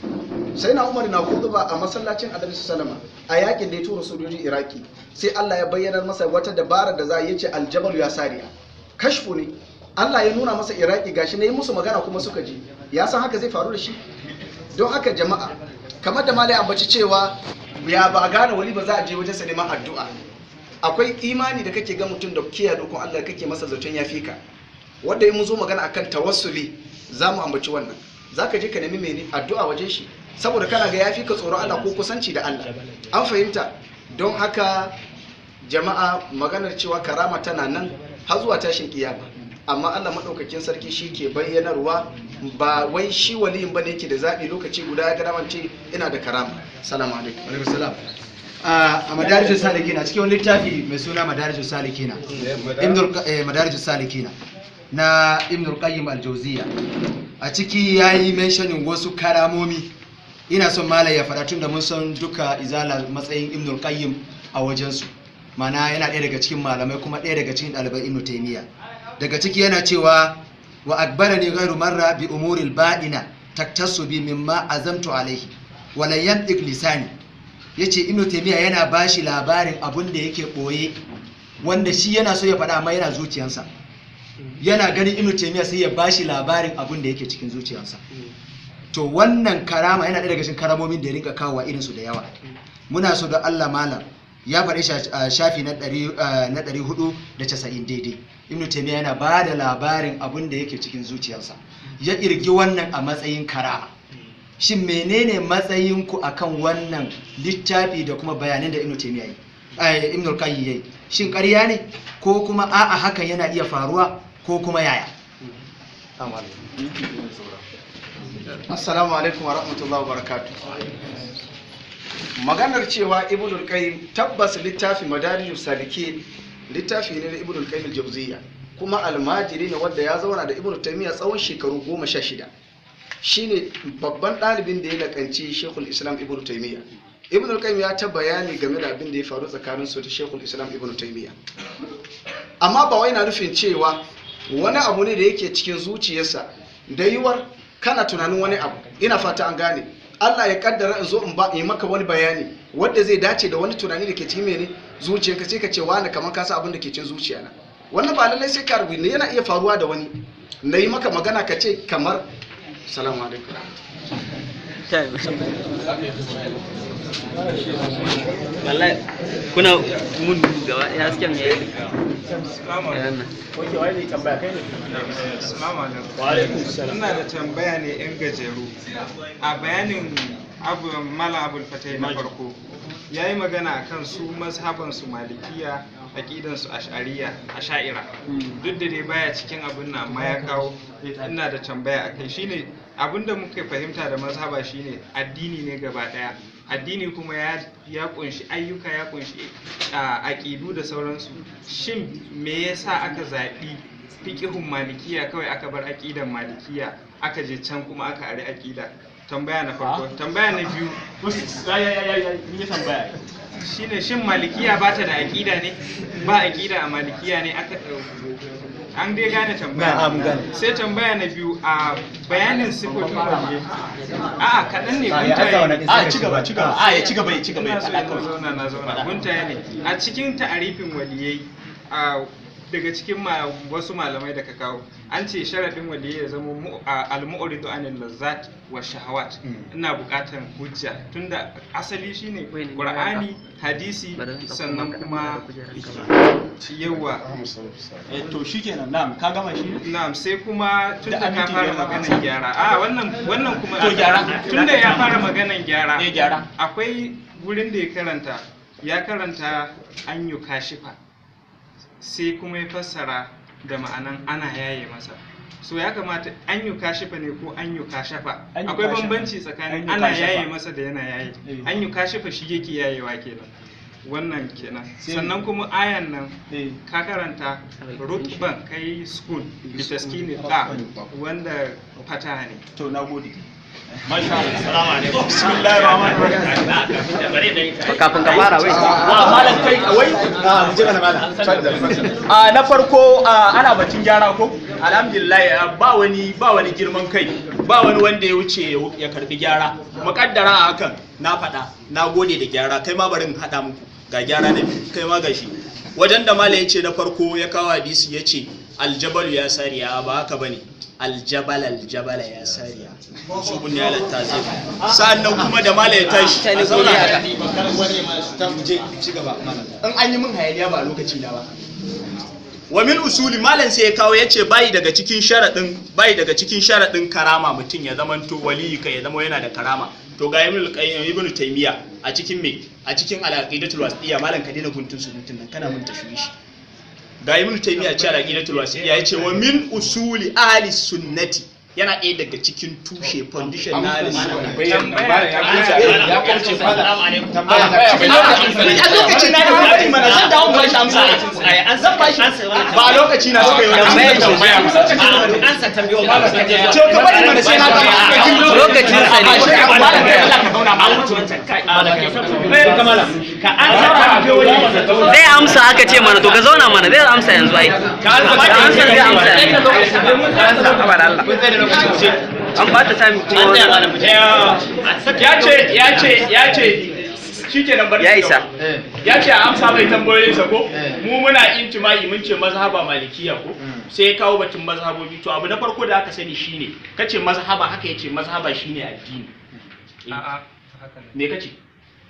Sai na Umar na khutba a masallacin Annabi sallama a yakin da ya tura sojoji Iraki, sai Allah ya bayyana masa wata dabara da za a yace aljabal ya sariya, kashfu ne. Allah ya nuna masa Iraki gashi ne, musu magana kuma suka ji, ya san haka zai faru da shi. Don haka jama'a, kamar da malai ambaci cewa ya ba a gane wali ba za a je wajen sa neman addu'a. Akwai imani da kake ga mutum da kiyaye dokon Allah kake masa zaton ya fika, wanda mun zo magana akan tawassuli za mu ambaci wannan. Zaka je ka nemi mene addu'a wajen shi, saboda kana ga ya fika tsoron Allah ko kusanci da Allah, an fahimta. Don haka jama'a, maganar cewa karama tana nan har zuwa tashin kiyama, amma Allah madaukakin sarki shi ke bayyanarwa, ba wai shi waliyin bane yake da zabi lokaci guda ya ga damance ina da karama. Assalamu alaikum. Wa alaikum salam. A madarijus salikina, cikin wani littafi mai suna madarijus salikina, madarijus salikina na Ibnul Qayyim al-Jawziyya, a ciki yayi mentioning wasu karamomi. Ina son malai ya faɗa tun da mun san duka izala matsayin Ibnul Qayyim a wajensu, mana yana ɗaya daga cikin malamai kuma ɗaya daga cikin ɗaliban Ibn Taymiyyah. Daga ciki yana cewa wa akbarani ghayru marra bi umuril ba'ina taktasu bi mimma azamtu alaihi wa la yantiq lisani. Yace Ibn Taymiyyah yana bashi labarin abun da yake boye, wanda shi yana so ya faɗa amma yana zuciyarsa. Yana ganin Ibn Taymiyyah sai ya bashi labarin abun da yake cikin zuciyarsa. To wannan karama yana ɗaya daga cikin karamomin da ya rinka kawo irin su da yawa. Muna so da Allah malam ya faɗi shi a shafi na 490 daidai. Ibn Taymiyyah yana ba da labarin abin da yake cikin zuciyarsa, ya kirgi wannan a matsayin karama. Shin menene matsayinku akan wannan littafi da kuma bayanan da Ibn Taymiyyah Ibn al-Qayyim yayi? Shin ƙarya ne ko kuma a'a hakan yana iya faruwa ko kuma yaya? Assalamu alaikum wa rahmatullahi wa barakatuh. Maganar cewa Ibn al-Qayyim tabbas littafi Madarijus Salikin littafi ne na Ibn al-Qayyim al-Jawziyya, kuma almajiri ne wanda ya zauna da Ibn Taymiyyah tsawon shekaru 16. Shine babban ɗalibin da ya lakanci Sheikhul Islam Ibn Taymiyyah. Ibn al-Qayyim ya ta bayani game da abin da ya faru tsakanin su da Sheikhul Islam Ibn Taymiyyah. Amma ba wai na nufin cewa wani abu ne da yake cikin zuciyarsa da yiwuwar kana tunanin wani abu. Ina fata an gane. Allah ya kaddara in zo in yi maka wani bayani wanda zai dace da wani tunani da ke cikin mene zuciyarka, sai ka ce wani kamar ka san abin da ke cikin zuciyana. Wannan ba lallai sai ka rubuta, yana iya faruwa da wani. Na yi maka magana ka ce kamar salamu alaikum. wallahi kuna mun gaba ya hasken ya yi. Assalamu alaikum. Ina da tambaya ne yan gajeru. A bayanin Malam Abul Fatai na farko ya yi magana akan su mazhaban su Malikiya, aqidan su Ash'ariyya, duk da dai baya cikin abin nan amma ya kawo. Ina da tambaya akai, shine abinda muka fahimta da mazhaba shine addini ne gaba daya. Addini kuma ya kunshi ayyuka, ya kunshi aqidu da sauransu. Shin me yasa aka zaɓi fiqhun Malikiya kawai aka bar aqidan Malikiya aka je can kuma aka are aqida? Tambaya na farko. Tambaya na biyu, shine shin Malikiya ba ta da aqida ne? Ba aqida a Malikiya ne aka an dai gane tambaya. Sai tambaya na biyu, a bayanin sifofin waliyai. A'a kaɗan ne guntaye. A ci gaba ya ci gaba ya na zauna guntaye ne a cikin ta'arifin waliyai. Daga cikin wasu malamai da ka kawo an ce sharaɗin waliyai ya zama al-mu'ridu anil lazzat wa shahawat. Ina buƙatar hujja tunda asali shine Qur'ani, hadisi, sannan kuma yawa. To shikenan, na'am, ka gama shi? Na'am, sai kuma tunda ka fara maganar gyara. Wannan kuma to gyara. Tunda ya fara maganar gyara. Gyara. Akwai wurin da ya karanta an yi kashifa. Sai kuma ya fassara da ma'anan ana yaye masa. So ya kamata an yi kashifa ne ko an yi kashafa? Akwai bambanci tsakanin ana yaye masa da yana yaye. An yi kashifa shi yake yayewa kenan. Wannan kenan. Sannan kuma ayan nan ka karanta rutban kai school da taskini da wanda fata ne. To na gode. Masha Allah. Assalamu alaikum. Bismillahir rahmanir rahim. Kafin ka fara wai malam kai wai na farko ana batun gyara ko alhamdulillah ba wani girman kai, ba wani wanda ya wuce ya karbi gyara. Muƙaddara a hakan na faɗa na gode da gyara, kai ma barin haɗa muku ga gyara na biyu, kai ma gashi wajen da malam ya ce na farko ya kawo hadisi ya ce aljabalu ya sariya, ba haka bane. Aljabala ya sariya shubun ya latta zai sa'annan kuma da mala ya tashi a zauna haka in an yi min hayaniya ba lokaci na ba. Wa min usuli malam sai ya kawo yace bai daga cikin sharadin karama mutum ya zamanto waliyi kai ya zama yana da karama. To ga Ibn Taymiyyah a cikin al-aqidatul wasitiyya, malam ka daina guntun surutun nan kana mun tashwishi. Ga Ibn Taymiyyah ce al-aqidatul wasitiyya yace wa min usuli ahli sunnati, yana ɗaya daga cikin tushe foundation na ahli sunna. Ya kauce assalamu alaikum. Tambaya a lokacin na da mutum mana zan dawo ba shi amsa. An san ba shi ba lokaci na suka yi wannan tambaya. An sa tambayo ba ce ka bari mana sai na ga lokacin sa ne. Allah ka zauna ma mutum kai. Kamala ka an sa tambayoyi zai amsa aka ce mana to ka zauna mana zai amsa yanzu ai. Ka amsa zai amsa. An ba ta sami kuma ya ce shi ke nan bari ya isa ya ce a amsa mai tambayoyinsa ko mu muna intima'i mun ce mazhaba malikiya ko sai ya kawo batun mazhabobi. To abu na farko da aka sani shine kace mazhaba, haka yace mazhaba shine addini. Me kace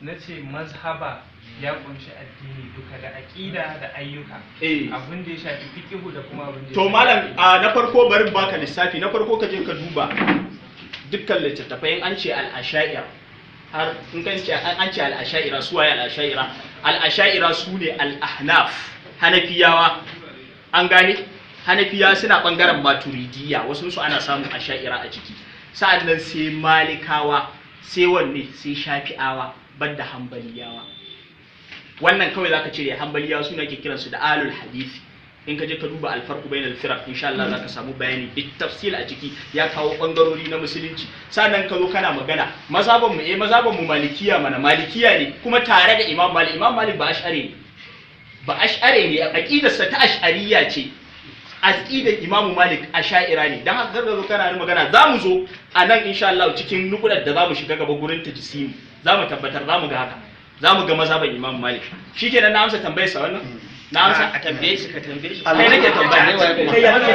na ce mazhaba ya kunshi addini duka da aqida da ayyuka abin da ya shafi fiqhu da kuma abin da to malam na farko bari baka lissafi na farko ka je ka duba dukkan littattafai an ce al-asha'ira har in kan ce an ce al-asha'ira su waye al-asha'ira al-asha'ira su ne al-ahnaf hanafiyawa an gane hanafiya suna bangaren maturidiyya wasu su ana samun asha'ira a ciki sa'annan sai malikawa sai wanne sai shafi'awa banda hanbaliyawa wannan kawai zaka cire hanbaliyawa suna ke kiransu da alul hadisi in ka je ka duba alfarqu bainal firaq insha Allah zaka samu bayani tafsil a ciki ya kawo bangarori na musulunci sannan ka zo kana magana mazhaban mu malikiya mana malikiya ne kuma tare da imam malik ba ash'ari ne aqidarsa ta ash'ariyya ce aqidar imam malik ash'ira ne dan haka gargazo kana magana zamu zo a nan insha Allah cikin nukudar da zamu shiga gaba gurin tajsimi zamu tabbatar zamu ga haka zamu ga mazhaban imam malik shikenan na amsa tambayar sa wannan na amsa a tambaye shi ka tambaye shi kai nake tambaya kai ya nake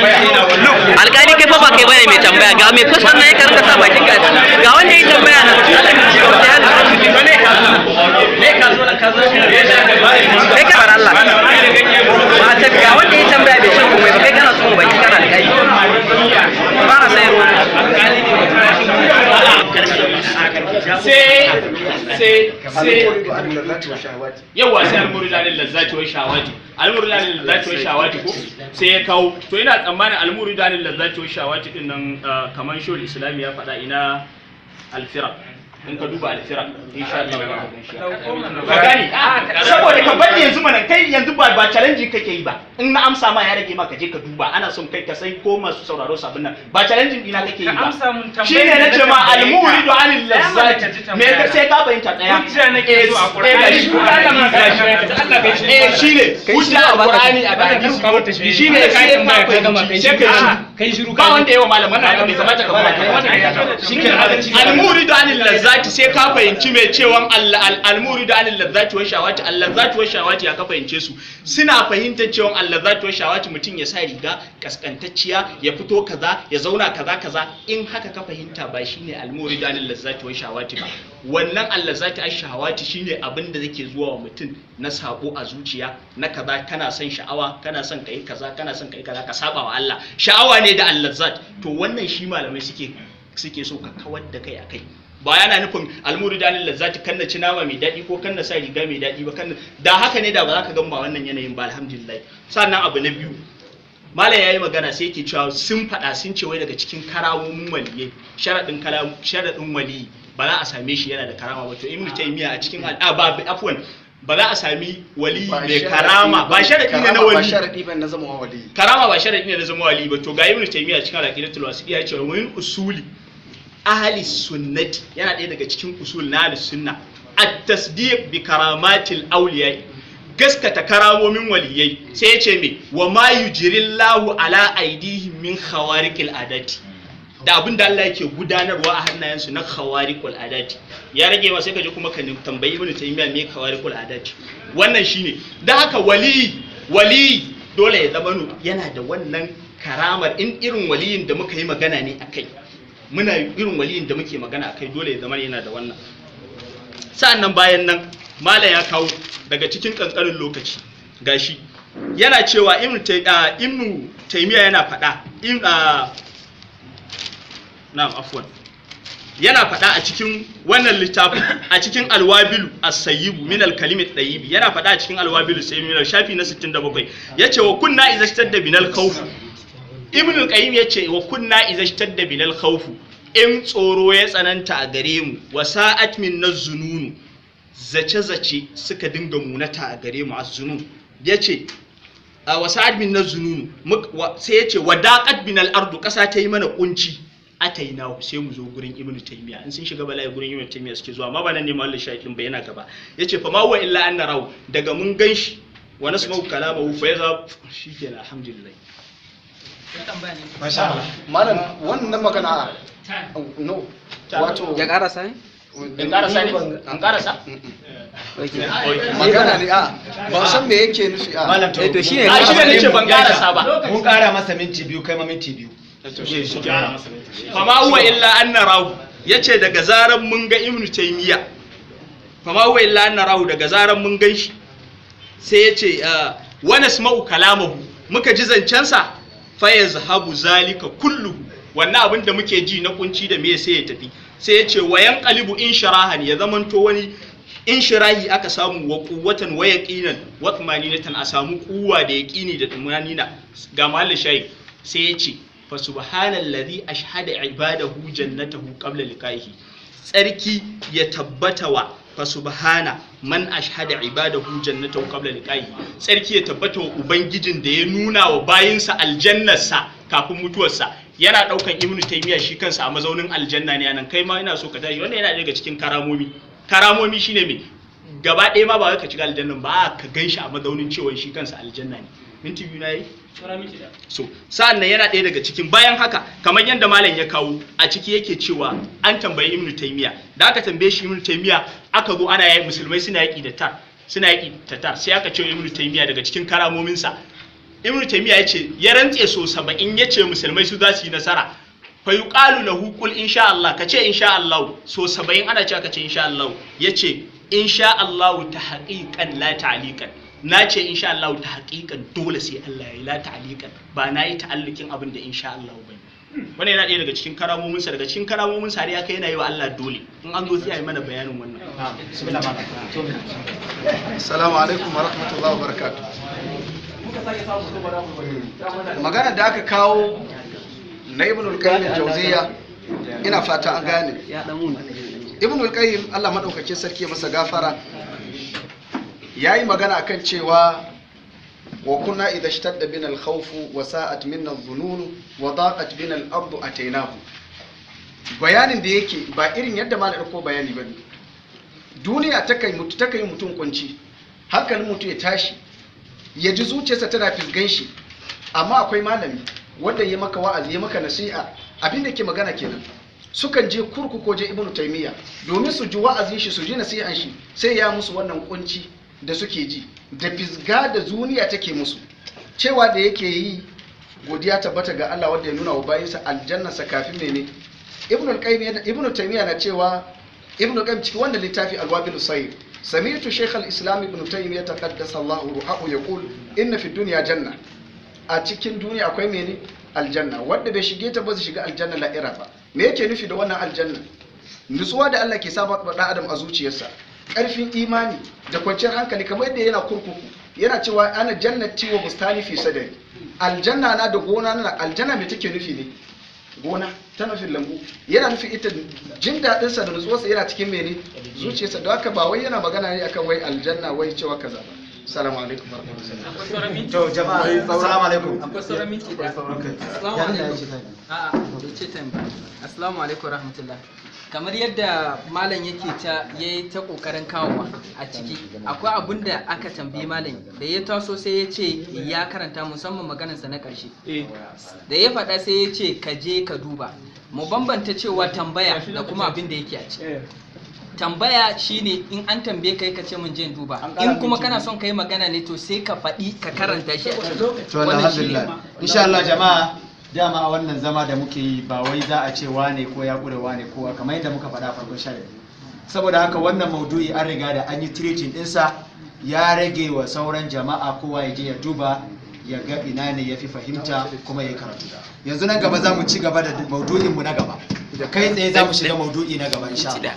alƙali kai fa ba kai bane mai tambaya ga mai kusan nan ya karka sa bakin ka ga wanda ya tambaya nan ne ka zo kai ka bar Allah ba ta ga wanda ya tambaya bai shin komai ba kai kana so baki kana da kai ba na sai ruwa alƙali yawa sai almuridanil lazzati wa shawati almuridanil lazzati wa shawati ko sai ya kawo to ina tsammanin almuridanil lazzati wa shawati din nan kaman shul islami ya faɗa ina alfiraq in ka duba alfiraq insha Allah ka gani saboda ka bani yanzu mana kai yanzu ba challenge kake yi ba in na amsa ma ya rage ma ka je ka duba ana son kai ka sai ko masu sauraro sabin nan ba challenge dina kake yi ba shine nace ma al-muridu anil lazzati me ka sai ka bayyana daya hujja nake so a Qur'ani shine hujja al-Qur'ani a hadisi shine kai tambaya ka gama kai shiru ba wanda yawa malaman nan bai zama ta gaba shikenan al-muridu anil lazzati sai ka fahimci mai cewa al-muridu anil lazzati wa shawati al-lazzati wa shawati ya ka fahimce su suna fahimtar cewa al-lazzati wa shawati mutum ya sa riga kaskantacciya ya fito kaza ya zauna kaza in haka ka fahimta ba shine al-muridu anil lazzati wa shawati ba wannan al-lazzati wa shawati shine abin da zake zuwa wa mutum na sabo a zuciya na kaza kana son sha'awa kana son kai kaza kana son kai kaza ka saba wa Allah sha'awa ne da al-lazzat to wannan shi malamai suke so ka kawar da kai akai ba yana nufin almuridanil lazzati kan na ci nama mai daɗi ko kan na sa riga mai daɗi ba kan da haka ne da ba za ka gan ba wannan yanayin ba alhamdulillah sannan abu na biyu malam yayi magana sai yake cewa sun faɗa sun ce wai daga cikin karamomin waliyai sharadin wali ba za a same shi yana da karama ba to ibnu taymiya a cikin afwan ba za a sami wali mai karama ba sharadi ne na wali ba sharadi ba na zama wali karama ba sharadi ne na zama wali ba to ga ibnu taymiya cikin al-aqidatul wasiliya ya ce wani usuli ahli sunnati yana ɗaya daga cikin usul na ahli sunna at-tasdiq bi karamatil awliya gaskata karamomin waliyai sai ya ce me wa ma yujrillahu ala aidihim min khawariqil adati da abin da Allah yake gudanarwa a hannayensu na khawariqul adati ya rage ma sai ka je kuma ka tambayi ibnu taymiya me khawariqul adati wannan shine dan haka wali dole ya zama yana da wannan karamar in irin waliyin da muka yi magana ne akai muna irin waliyin da muke magana akai dole ya zama yana da wannan sa'annan bayan nan malam ya kawo daga cikin kankanin lokaci gashi yana cewa ibnu taymiya yana faɗa na'am afwan yana faɗa a cikin wannan littafin a cikin alwabilu as-sayyibu min al-kalimat tayyib yana faɗa a cikin alwabilu sayyibu min shafi na 67 yace wa kunna idza shtadda binal khawf ibn al-qayyim yace wa kunna idza shtadda binal khawf in tsoro ya tsananta a gare mu wa sa'at min az-zunun zace suka dinga munata a gare mu az-zunun yace wa sa'at min az-zunun sai yace wadaqat binal ardu kasa ta yi mana kunci atainahu sai mu zo gurin ibnu taymiya in sun shiga bala'i gurin ibnu taymiya suke zuwa amma ba nan ne mallin shaifin ba yana gaba yace fa ma huwa illa an narahu daga mun ganshi wa nasma'u kalamahu fa yaza shikenan alhamdulillah masha Allah malam wannan magana no wato ya karasa ne in karasa ne an karasa magana ne ba san me yake nufi malam to shine shine nace ban karasa ba mun kara masa minti biyu kai ma minti biyu fama huwa illa an narahu yace daga zaran mun ga ibnu taymiya fama huwa illa an narahu daga zaran mun gan shi sai yace wa nasma'u kalamahu muka ji zancensa fa yazhabu zalika kullu wannan abin da muke ji na kunci da me sai ya tafi sai yace wayan qalibu in sharahan ya zamanto wani in shirahi aka samu wa quwwatan wa yaqinan wa tumaninatan a samu kuwa da yaqini da tumanina ga mahallin shayi sai yace fa subhanallazi ashhada ibadahu jannatahu qabla liqaihi tsarki ya tabbata wa fa subhana man ashhada ibadahu jannatahu qabla liqaihi tsarki ya tabbata wa ubangijin da ya nuna wa bayinsa aljannarsa kafin mutuwarsa yana daukan ibnu taymiya shi kansa a mazaunin aljanna ne anan kai ma ina so ka tashi wannan yana daga cikin karamomi shine me gaba ɗaya ma ba wai ka shiga aljannan ba ka ganshi a mazaunin cewa shi kansa aljanna ne minti biyu na yi so sa'an nan yana ɗaya daga cikin bayan haka kamar yadda malam ya kawo a ciki yake cewa an tambayi ibnu taymiya da aka tambaye shi ibnu taymiya aka zo ana yayi musulmai suna yaki da tar sai aka ce ibnu taymiya daga cikin karamominsa ibnu taymiya yace ya rantse so 70 yace musulmai su za su yi nasara fa yuqalu lahu qul insha Allah kace insha Allah so 70 ana cewa kace insha Allah yace insha Allah ta haqiqan la ta'liqan nace insha Allah ta haqiqan dole sai Allah ya la ta'liqan ba nayi ta'allukin abin da insha Allah bane wannan yana ɗaya daga cikin karamomin sa har ya kai yana yi wa Allah dole in an zo sai ayi mana bayanin wannan bismillah assalamu alaikum wa rahmatullahi wa barakatuh magana da aka kawo na ibn al-qayyim al-jawziyya ina fata an gane ibn al-qayyim Allah madaukakin sarki ya masa gafara yayi magana akan cewa wa kunna idha ishtadda bina al-khawf wa sa'at minna adh-dhunun wa daqat bina al-ardu atainahu bayanin da yake ba irin yadda malai ko bayani bane duniya takai mutum kunci hankalin mutum ya tashi ya ji zuciyarsa tana fisgan shi amma akwai malami wanda ya maka wa'azi ya maka nasiha abinda ke magana kenan sukan je kurkuku je ibnu taymiya domin su ji wa'azin shi su ji nasihan shi sai ya musu wannan kunci da suke ji da fisga da zuniya take musu cewa da yake yi godiya tabbata ga Allah wanda ya nuna wa bayinsa aljanna sa kafin mene ibnu taymiya na cewa ibnu qayyim cikin wannan littafi alwabil sayyid sami'tu shaykh al-islam ibnu taymiya taqaddasa Allahu ruhahu yaqul inna fi dunya janna a cikin duniya akwai mene aljanna wanda bai shige ta ba zai shiga aljanna la'ira ba me yake nufi da wannan aljanna nutsuwa da Allah ke saba wa dan adam a zuciyarsa karfin imani da kwanciyar hankali kamar yadda yana kurkuku yana cewa ana jannati wa bustani fi sadri aljanna na da gona na aljanna me take nufi ne gona ta nufin lambu yana nufi ita jin dadin sa da nutsuwarsa yana cikin mene zuciyarsa da haka ba wai yana magana ne akan wai aljanna wai cewa kaza ba assalamu alaikum warahmatullahi to jama'a assalamu alaikum akwai sauran minti da assalamu alaikum a'a bai ce tambaya assalamu alaikum warahmatullahi kamar yadda malam yayi ta kokarin kawowa a ciki akwai abun da aka tambaye malam da ya taso sai ya ce ya karanta musamman maganarsa na karshe da ya faɗa sai ya ce ka je ka duba mu bambanta cewa tambaya da kuma abin da yake a ciki tambaya shine in an tambaye kai ka ce mun je duba in kuma kana son kai magana ne to sai ka faɗi ka karanta shi a cikin to alhamdulillah insha Allah jama'a dama a wannan zama da muke yi ba wai za a ce wane ko ya kure wane ko kamar yadda muka faɗa farkon shirin saboda haka wannan maudu'i an riga da an yi treating ɗinsa ya rage wa sauran jama'a kowa ya je ya duba ya ga ina ne ya fi fahimta kuma ya karatu yanzu nan gaba za mu ci gaba da maudu'inmu na gaba kai tsaye za mu shiga maudu'i na gaba insha Allah